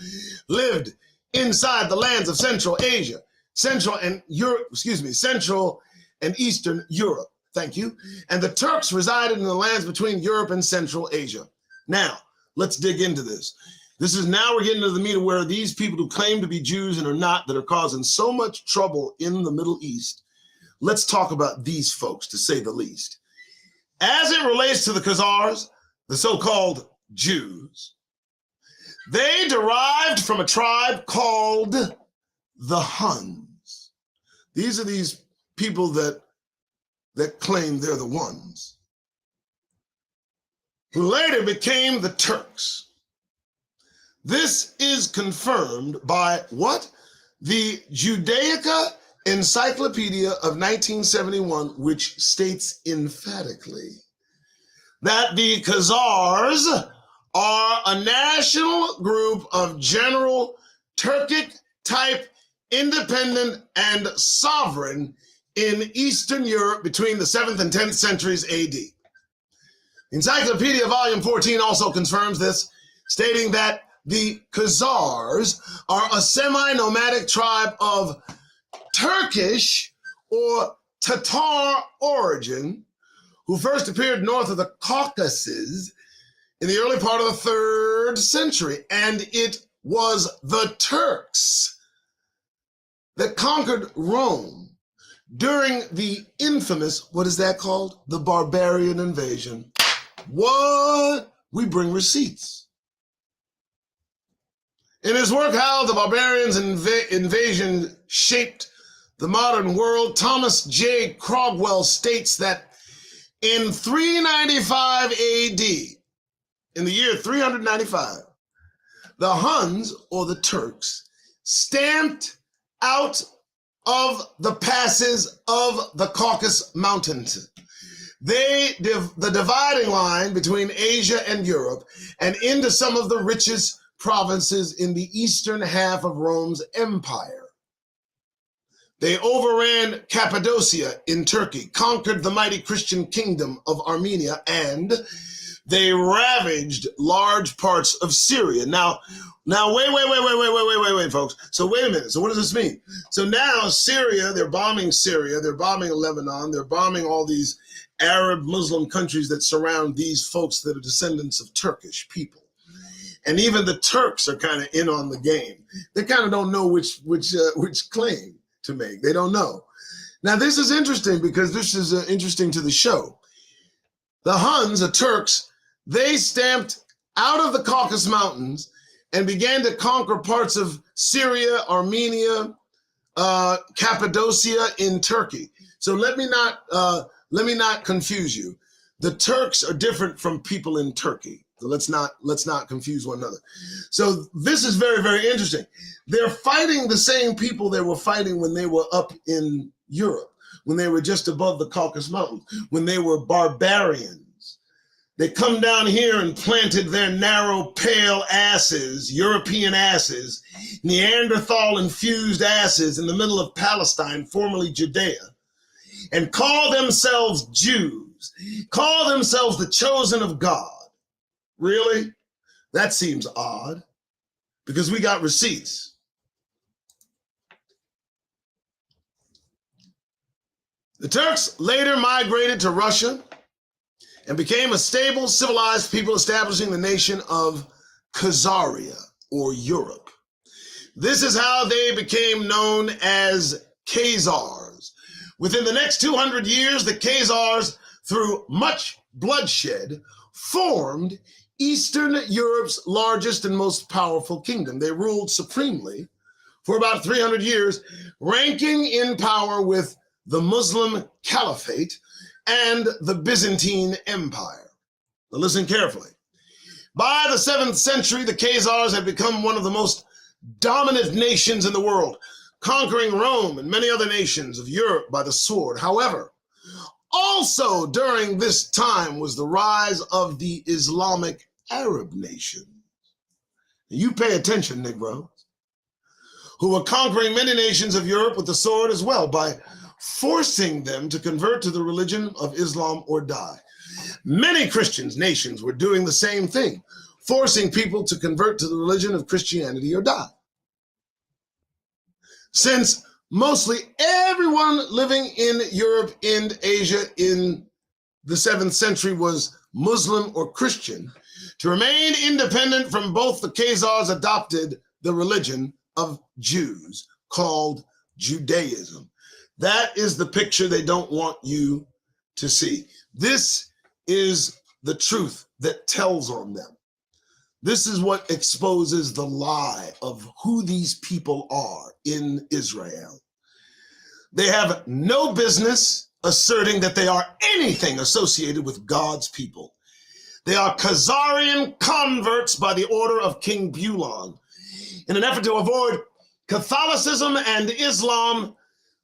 lived inside the lands of Central Asia, Central and Eastern Europe. Thank you. And the Turks resided in the lands between Europe and Central Asia. Now, let's dig into this. We're getting to the meat of where these people who claim to be Jews and are not, that are causing so much trouble in the Middle East. Let's talk about these folks, to say the least. As it relates to the Khazars, the so-called Jews, they derived from a tribe called the Huns. These are these people that claim they're the ones, who later became the Turks. This is confirmed by what? The Judaica Encyclopedia of 1971, which states emphatically that the Khazars are a national group of general Turkic type, independent and sovereign in Eastern Europe between the 7th and 10th centuries AD. Encyclopedia Volume 14 also confirms this, stating that the Khazars are a semi-nomadic tribe of Turkish or Tatar origin who first appeared north of the Caucasus in the early part of the 3rd century. And it was the Turks that conquered Rome during the infamous, what is that called? The barbarian invasion. What? We bring receipts. In his work, How the Barbarians' Invasion Shaped the Modern World, Thomas J. Crogwell states that in 395 AD, in the year 395, the Huns, or the Turks, stamped out of the passes of the Caucasus Mountains. The dividing line between Asia and Europe, and into some of the richest provinces in the eastern half of Rome's empire. They overran Cappadocia in Turkey, conquered the mighty Christian kingdom of Armenia, and they ravaged large parts of Syria. Now, wait, folks. So wait a minute. So what does this mean? So now Syria, they're bombing Lebanon, they're bombing all these Arab Muslim countries that surround these folks that are descendants of Turkish people. And even the Turks are kind of in on the game. They kind of don't know which claim to make. They don't know. Now, this is interesting because this is interesting to the show. The Huns, the Turks, they stamped out of the Caucasus Mountains and began to conquer parts of Syria, Armenia, Cappadocia in Turkey. So let me not confuse you. The Turks are different from people in Turkey. So let's not confuse one another. So this is very, very interesting. They're fighting the same people they were fighting when they were up in Europe, when they were just above the Caucasus Mountains, when they were barbarians. They come down here and planted their narrow, pale asses, European asses, Neanderthal-infused asses in the middle of Palestine, formerly Judea, and call themselves Jews, call themselves the chosen of God. Really? That seems odd because we got receipts. The Turks later migrated to Russia and became a stable, civilized people, establishing the nation of Khazaria, or Europe. This is how they became known as Khazars. Within the next 200 years, the Khazars, through much bloodshed, formed Eastern Europe's largest and most powerful kingdom. They ruled supremely for about 300 years, ranking in power with the Muslim Caliphate and the Byzantine Empire. Now listen carefully. By the 7th century, the Khazars had become one of the most dominant nations in the world, conquering Rome and many other nations of Europe by the sword. However, also during this time was the rise of the Islamic Arab nations. You pay attention, Negroes, who were conquering many nations of Europe with the sword as well by forcing them to convert to the religion of Islam or die. Many Christian nations were doing the same thing, forcing people to convert to the religion of Christianity or die. Since mostly everyone living in Europe and Asia in the 7th century was Muslim or Christian, to remain independent from both, the Khazars adopted the religion of Jews called Judaism. That is the picture they don't want you to see. This is the truth that tells on them. This is what exposes the lie of who these people are in Israel. They have no business asserting that they are anything associated with God's people. They are Khazarian converts by the order of King Bulon. In an effort to avoid Catholicism and Islam,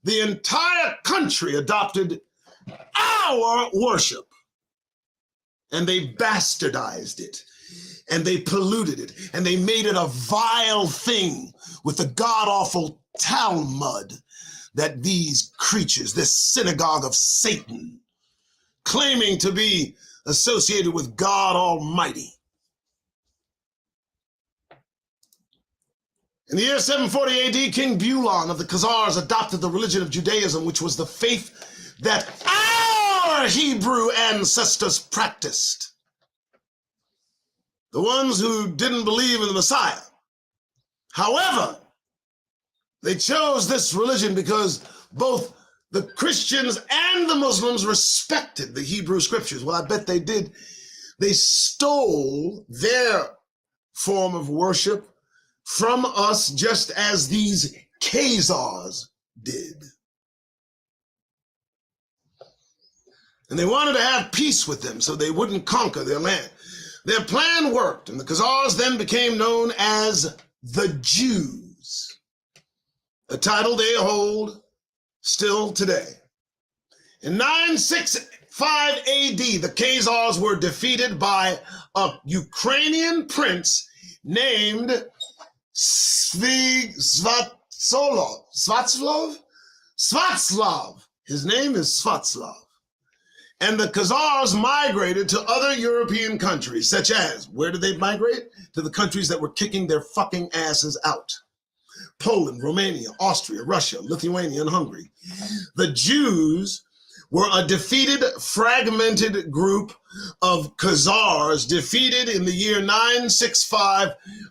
the entire country adopted our worship, and they bastardized it, and they polluted it, and they made it a vile thing with the god-awful Talmud that these creatures, this synagogue of Satan, claiming to be associated with God Almighty. In the year 740 AD, King Bulon of the Khazars adopted the religion of Judaism, which was the faith that our Hebrew ancestors practiced. The ones who didn't believe in the Messiah. However, they chose this religion because both the Christians and the Muslims respected the Hebrew scriptures. Well, I bet they did. They stole their form of worship from us just as these Khazars did. And they wanted to have peace with them so they wouldn't conquer their land. Their plan worked, and the Khazars then became known as the Jews, a title they hold still today. In 965 AD, the Khazars were defeated by a Ukrainian prince named Svatslav. His name is Svatslav. And the Khazars migrated to other European countries, such as, where did they migrate? To the countries that were kicking their fucking asses out. Poland, Romania, Austria, Russia, Lithuania, and Hungary. The Jews were a defeated, fragmented group of Khazars defeated in the year 965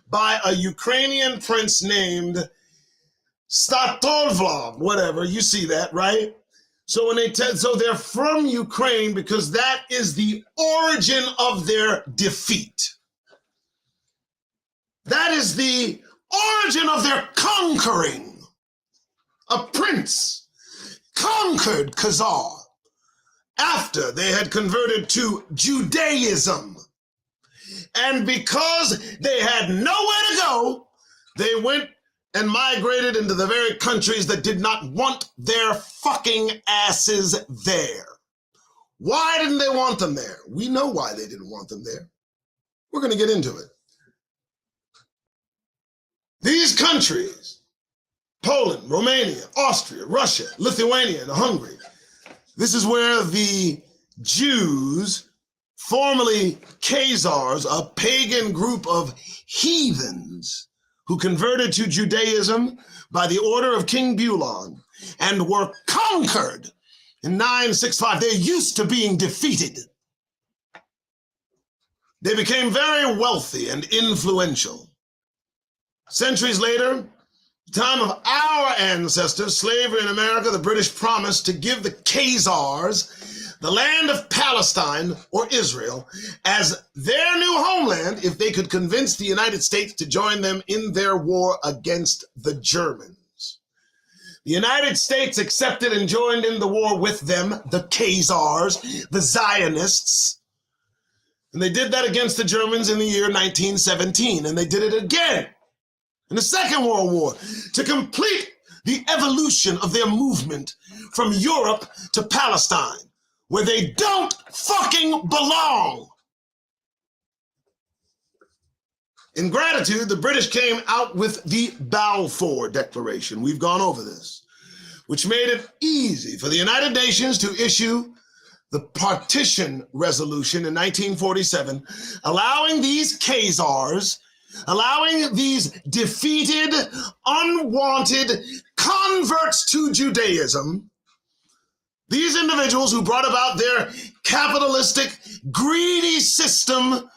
by a Ukrainian prince named Statovlov, whatever, you see that, right? So when so they're from Ukraine because that is the origin of their defeat. That is the origin of their conquering. A prince conquered Khazar after they had converted to Judaism. And because they had nowhere to go, they went and migrated into the very countries that did not want their fucking asses there. Why didn't they want them there? We know why they didn't want them there. We're going to get into it. These countries, Poland, Romania, Austria, Russia, Lithuania, and Hungary, this is where the Jews, formerly Khazars, a pagan group of heathens, who converted to Judaism by the order of King Bulon and were conquered in 965. They're used to being defeated. They became very wealthy and influential. Centuries later, the time of our ancestors, slavery in America, the British promised to give the Khazars the land of Palestine, or Israel, as their new homeland if they could convince the United States to join them in their war against the Germans. The United States accepted and joined in the war with them, the Khazars, the Zionists, and they did that against the Germans in the year 1917, and they did it again in the Second World War to complete the evolution of their movement from Europe to Palestine, where they don't fucking belong. In gratitude, the British came out with the Balfour Declaration. We've gone over this, which made it easy for the United Nations to issue the Partition Resolution in 1947, allowing these Khazars, allowing these defeated, unwanted converts to Judaism, these individuals who brought about their capitalistic, greedy system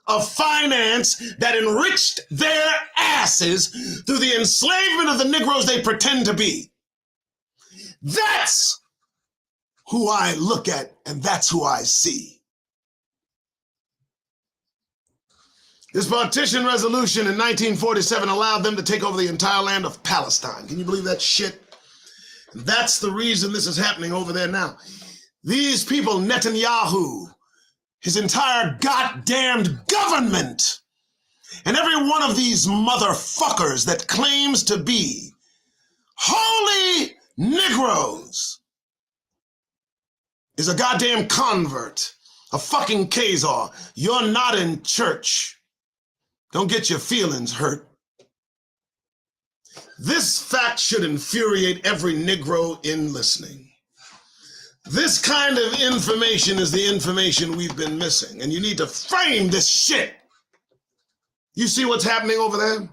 of finance that enriched their asses through the enslavement of the Negroes they pretend to be. That's who I look at, and that's who I see. This partition resolution in 1947 allowed them to take over the entire land of Palestine. Can you believe that shit? That's the reason this is happening over there now. These people, Netanyahu, his entire goddamned government, and every one of these motherfuckers that claims to be holy Negroes is a goddamn convert, a fucking Khazar. You're not in church. Don't get your feelings hurt. This fact should infuriate every Negro in listening. This kind of information is the information we've been missing, and you need to frame this shit. You see what's happening over there?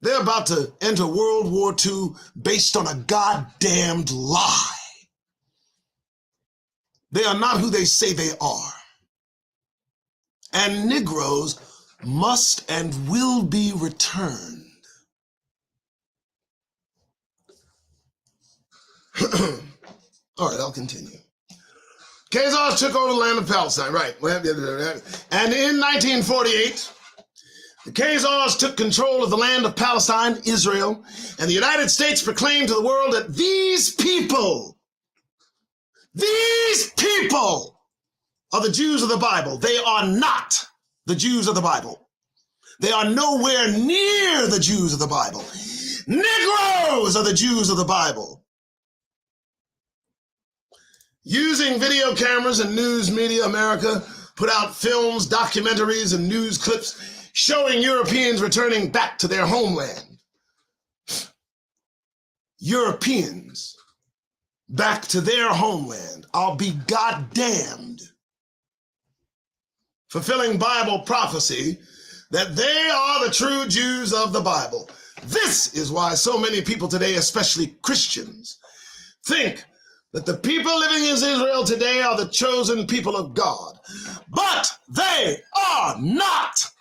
They're about to enter World War II based on a goddamned lie. They are not who they say they are. And Negroes must and will be returned. All right, I'll continue. Khazars took over the land of Palestine, right. And in 1948, the Khazars took control of the land of Palestine, Israel, and the United States proclaimed to the world that these people are the Jews of the Bible. They are not the Jews of the Bible. They are nowhere near the Jews of the Bible. Negroes are the Jews of the Bible. Using video cameras and news media, America put out films, documentaries, and news clips showing Europeans returning back to their homeland. Europeans back to their homeland. I'll be goddamned. Fulfilling Bible prophecy that they are the true Jews of the Bible. This is why so many people today, especially Christians, think that the people living in Israel today are the chosen people of God. But they are not.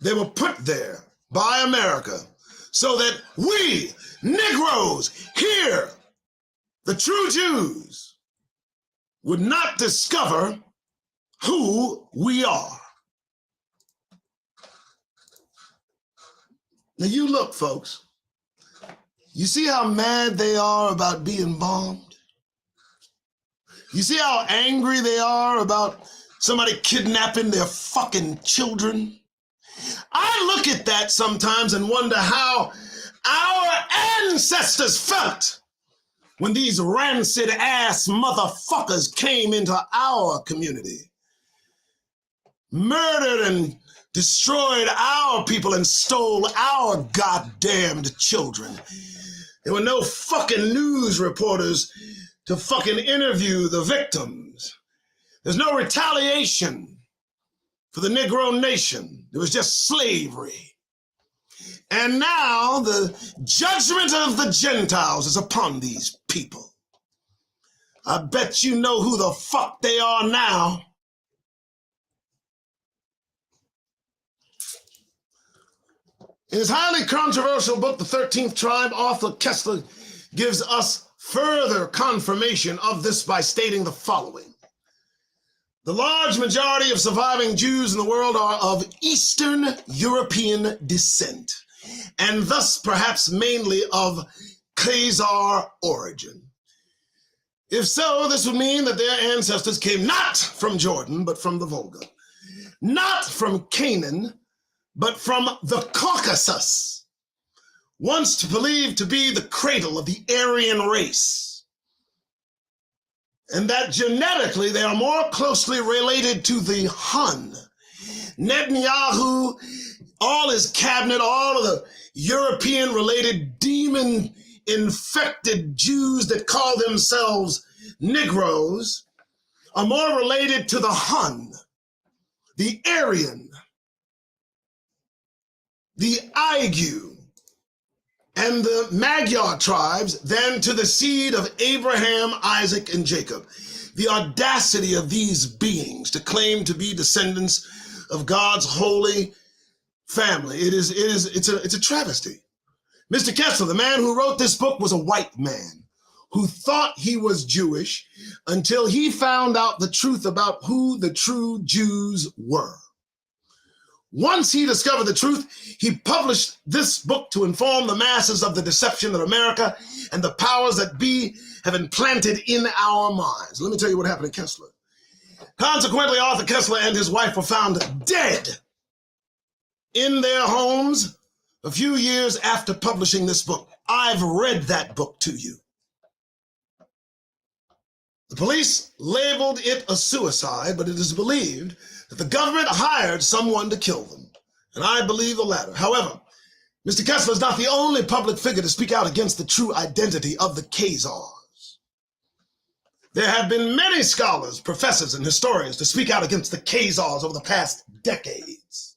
They were put there by America so that we, Negroes, here, the true Jews, would not discover who we are. Now you look, folks. You see how mad they are about being bombed? You see how angry they are about somebody kidnapping their fucking children? I look at that sometimes and wonder how our ancestors felt when these rancid ass motherfuckers came into our community, murdered and destroyed our people and stole our goddamned children. There were no fucking news reporters to fucking interview the victims. There's no retaliation for the Negro nation. There was just slavery. And now the judgment of the Gentiles is upon these people. I bet you know who the fuck they are now. In his highly controversial book, The 13th Tribe, Arthur Kessler gives us further confirmation of this by stating the following. The large majority of surviving Jews in the world are of Eastern European descent, and thus perhaps mainly of Khazar origin. If so, this would mean that their ancestors came not from Jordan, but from the Volga, not from Canaan, but from the Caucasus, once believed to be the cradle of the Aryan race, and that genetically they are more closely related to the Hun. Netanyahu, all his cabinet, all of the European-related demon-infected Jews that call themselves Negroes are more related to the Hun, the Aryan, the Aigu, and the Magyar tribes than to the seed of Abraham, Isaac, and Jacob. The audacity of these beings to claim to be descendants of God's holy family. It's a travesty. Mr. Kessler, the man who wrote this book, was a white man who thought he was Jewish until he found out the truth about who the true Jews were. Once he discovered the truth, he published this book to inform the masses of the deception that America and the powers that be have implanted in our minds. Let me tell you what happened to Kessler. Consequently, Arthur Kessler and his wife were found dead in their homes a few years after publishing this book. I've read that book to you. The police labeled it a suicide, but it is believed that the government hired someone to kill them, and I believe the latter. However, Mr. Kessler is not the only public figure to speak out against the true identity of the Khazars. There have been many scholars, professors, and historians to speak out against the Khazars over the past decades.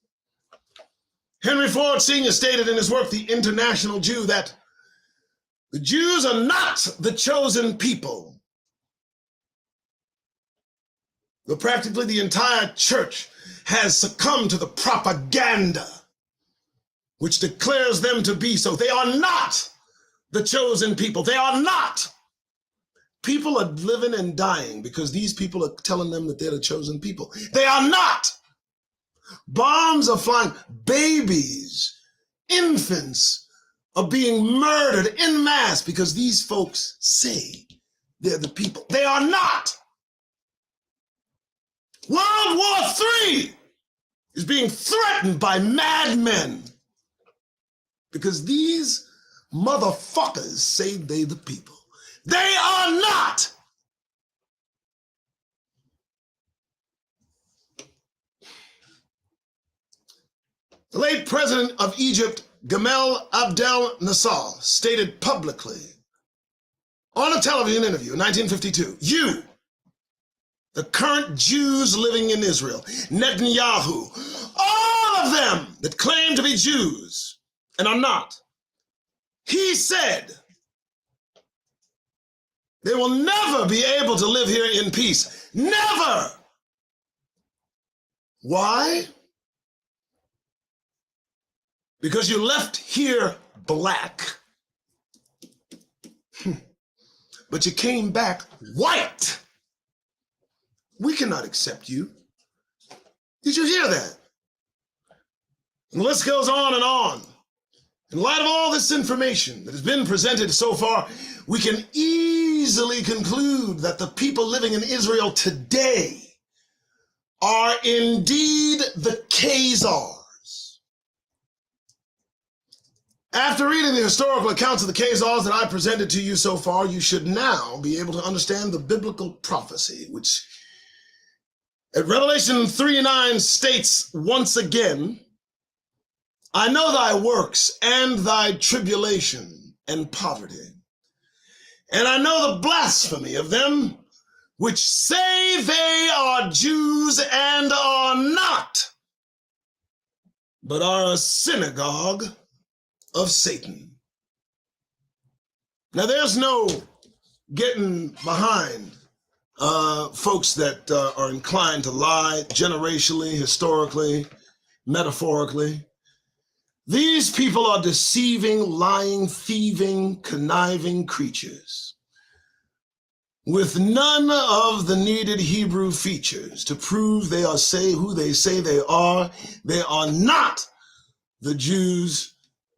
Henry Ford Sr. stated in his work, The International Jew, that the Jews are not the chosen people. But practically the entire church has succumbed to the propaganda which declares them to be so. They are not the chosen people. They are not. People are living and dying because these people are telling them that they're the chosen people. They are not. Bombs are flying. Babies, infants are being murdered en masse because these folks say they're the people. They are not. World War III is being threatened by madmen because these motherfuckers say they the people. They are not. The late president of Egypt, Gamal Abdel Nasser, stated publicly on a television interview in 1952, you, the current Jews living in Israel, Netanyahu, all of them that claim to be Jews and are not, he said they will never be able to live here in peace. Never! Why? Because you left here black, but you came back white. We cannot accept you. Did you hear that? And the list goes on and on. In light of all this information that has been presented so far, we can easily conclude that the people living in Israel today are indeed the Khazars. After reading the historical accounts of the Khazars that I presented to you so far, you should now be able to understand the biblical prophecy, which at Revelation 3:9 states once again, I know thy works and thy tribulation and poverty, and I know the blasphemy of them which say they are Jews and are not, but are a synagogue of Satan. Now there's no getting behind folks that are inclined to lie generationally, historically, metaphorically. These people are deceiving, lying, thieving, conniving creatures with none of the needed Hebrew features to prove they are who they say they are. They are not the Jews,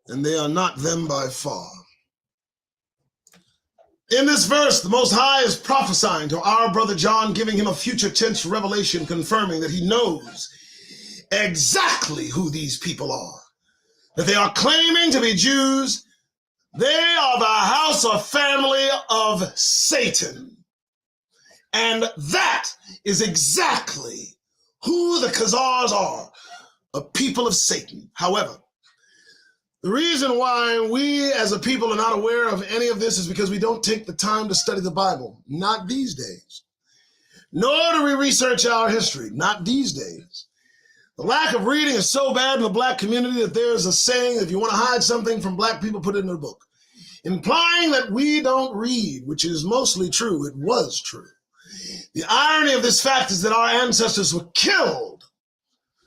and they are not them by far. In this verse, the Most High is prophesying to our brother John, giving him a future tense revelation, confirming that he knows exactly who these people are, that they are claiming to be Jews. They are the house or family of Satan. And that is exactly who the Khazars are, a people of Satan. However, the reason why we as a people are not aware of any of this is because we don't take the time to study the Bible. Not these days. Nor do we research our history. Not these days. The lack of reading is so bad in the black community that there's a saying, if you want to hide something from black people, put it in a book. Implying that we don't read, which is mostly true. It was true. The irony of this fact is that our ancestors were killed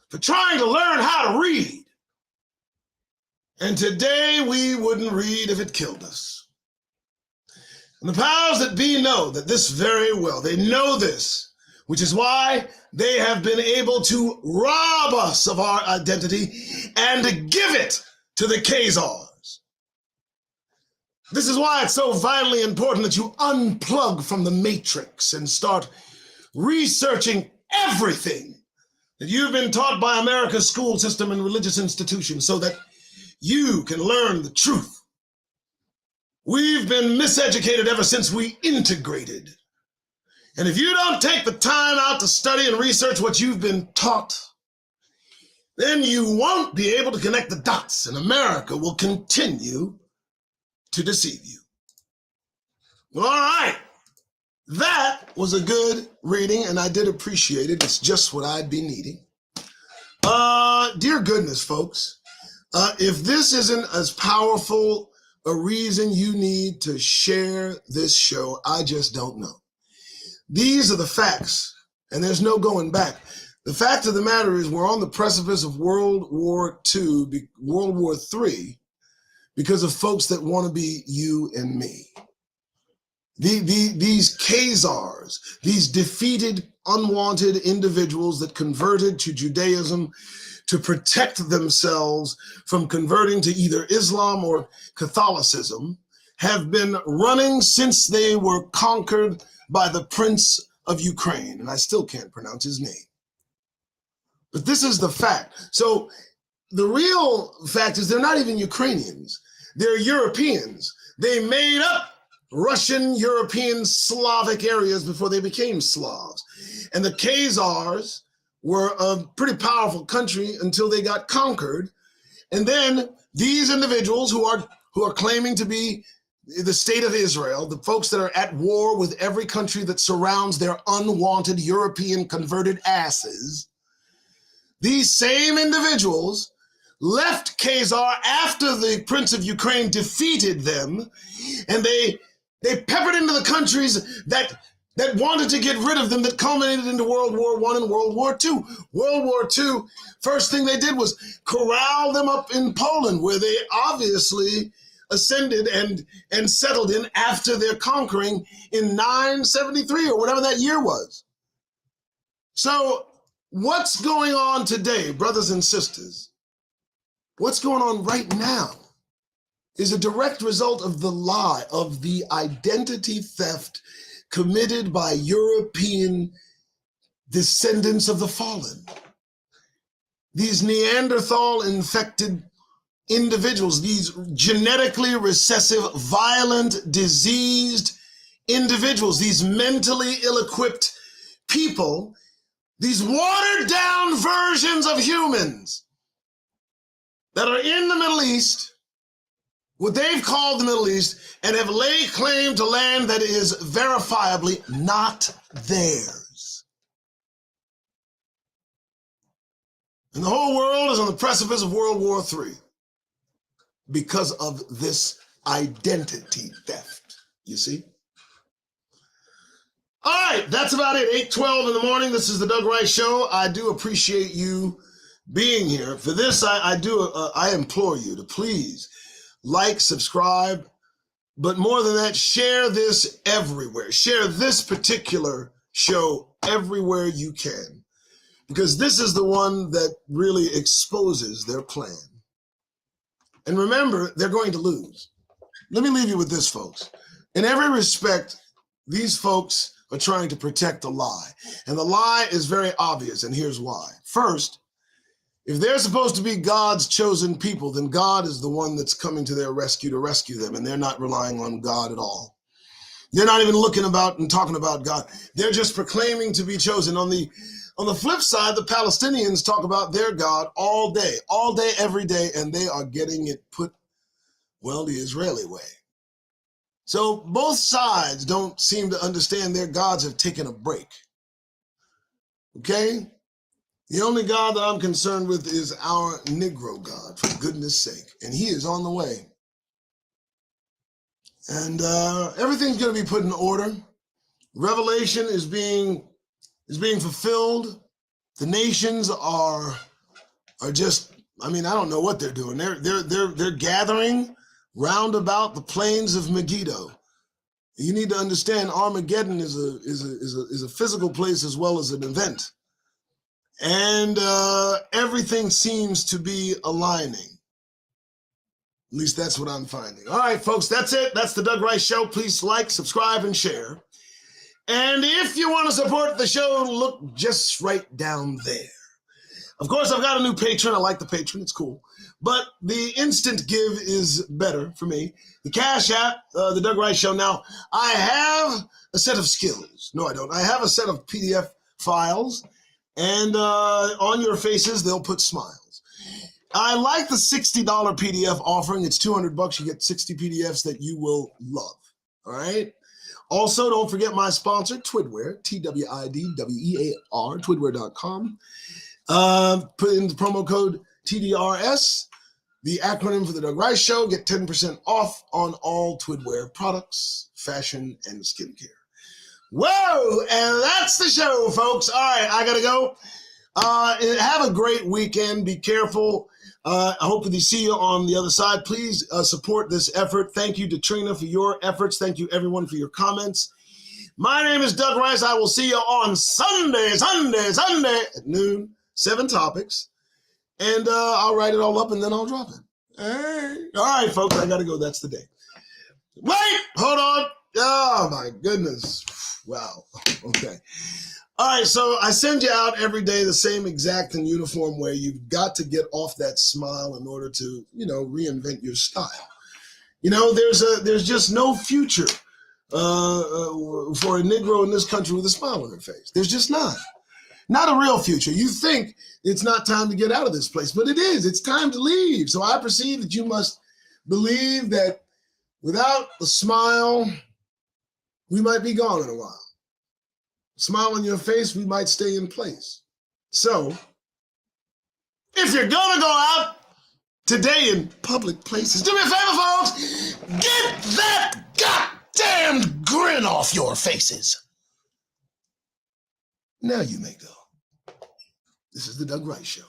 for trying to learn how to read. And today we wouldn't read if it killed us. And the powers that be know that this very well. They know this, which is why they have been able to rob us of our identity and to give it to the Khazars. This is why it's so vitally important that you unplug from the matrix and start researching everything that you've been taught by America's school system and religious institutions so that you can learn the truth. We've been miseducated ever since we integrated. And if you don't take the time out to study and research what you've been taught, then you won't be able to connect the dots, and America will continue to deceive you. Well, all right. That was a good reading, and I did appreciate it. It's just what I'd be needing. Dear goodness, folks, if this isn't as powerful a reason you need to share this show, I just don't know. These are the facts, and there's no going back. The fact of the matter is we're on the precipice of World War II, World War III, because of folks that want to be you and me. These Khazars, these defeated, unwanted individuals that converted to Judaism to protect themselves from converting to either Islam or Catholicism, have been running since they were conquered by the Prince of Ukraine, and I still can't pronounce his name. But this is the fact. So the real fact is they're not even Ukrainians. They're Europeans. They made up Russian, European, Slavic areas before they became Slavs. And the Khazars were a pretty powerful country until they got conquered. And then these individuals who are claiming to be the state of Israel, the folks that are at war with every country that surrounds their unwanted European converted asses, these same individuals left Khazar after the Prince of Ukraine defeated them, and they peppered into the countries that wanted to get rid of them, that culminated into World War I and World War II. World War II, first thing they did was corral them up in Poland, where they obviously ascended and settled in after their conquering in 973 or whatever that year was. So what's going on today, brothers and sisters? What's going on right now is a direct result of the lie, of the identity theft committed by European descendants of the fallen. These Neanderthal-infected individuals, these genetically recessive, violent, diseased individuals, these mentally ill-equipped people, these watered-down versions of humans that are in the Middle East, what they've called the Middle East, and have laid claim to land that is verifiably not theirs. And the whole world is on the precipice of World War III because of this identity theft, you see? All right, that's about it. 8:12 in the morning. This is the Doug Rice Show. I do appreciate you being here. For this, I implore you to please like, subscribe, but more than that, share this everywhere. Share this particular show everywhere you can, because this is the one that really exposes their plan. And remember, they're going to lose. Let me leave you with this, folks. In every respect, these folks are trying to protect the lie. And the lie is very obvious, and here's why. First, if they're supposed to be God's chosen people, then God is the one that's coming to their rescue to rescue them, and they're not relying on God at all. They're not even looking about and talking about God. They're just proclaiming to be chosen. On the flip side, the Palestinians talk about their God all day, every day, and they are getting it put, well, the Israeli way. So both sides don't seem to understand their gods have taken a break. Okay? The only God that I'm concerned with is our Negro God, for goodness sake. And he is on the way. And everything's going to be put in order. Revelation is being fulfilled. The nations are just, I don't know what they're doing. They're gathering round about the plains of Megiddo. You need to understand Armageddon is a physical place as well as an event. And everything seems to be aligning. At least that's what I'm finding. All right, folks, that's it. That's the Doug Rice Show. Please like, subscribe, and share. And if you want to support the show, look just right down there. Of course, I've got a new patron. I like the patron. It's cool. But the instant give is better for me. The Cash App, the Doug Rice Show. Now, I have a set of skills. No, I don't. I have a set of PDF files. And on your faces, they'll put smiles. I like the $60 PDF offering. It's $200. You get 60 PDFs that you will love. All right? Also, don't forget my sponsor, Twidwear, Twidwear, twidwear.com. Put in the promo code TDRS, the acronym for the Doug Rice Show. Get 10% off on all Twidwear products, fashion, and skincare. Whoa, and that's the show, folks. All right, I got to go. Have a great weekend. Be careful. I hope to see you on the other side. Please support this effort. Thank you to Trina for your efforts. Thank you, everyone, for your comments. My name is Doug Rice. I will see you on Sunday at noon, 7 topics. And I'll write it all up, and then I'll drop it. Hey. All right, folks, I got to go. That's the day. Wait, hold on. Oh, my goodness. Wow. Okay. All right, so I send you out every day the same exact and uniform way. You've got to get off that smile in order to, reinvent your style. There's just no future for a Negro in this country with a smile on their face. There's just not. Not a real future. You think it's not time to get out of this place, but it is. It's time to leave. So I perceive that you must believe that Without the smile, we might be gone in a while. Smile on your face, we might stay in place. So, if you're gonna go out today in public places, do me a favor, folks, get that goddamn grin off your faces. Now you may go. This is the Doug Rice Show.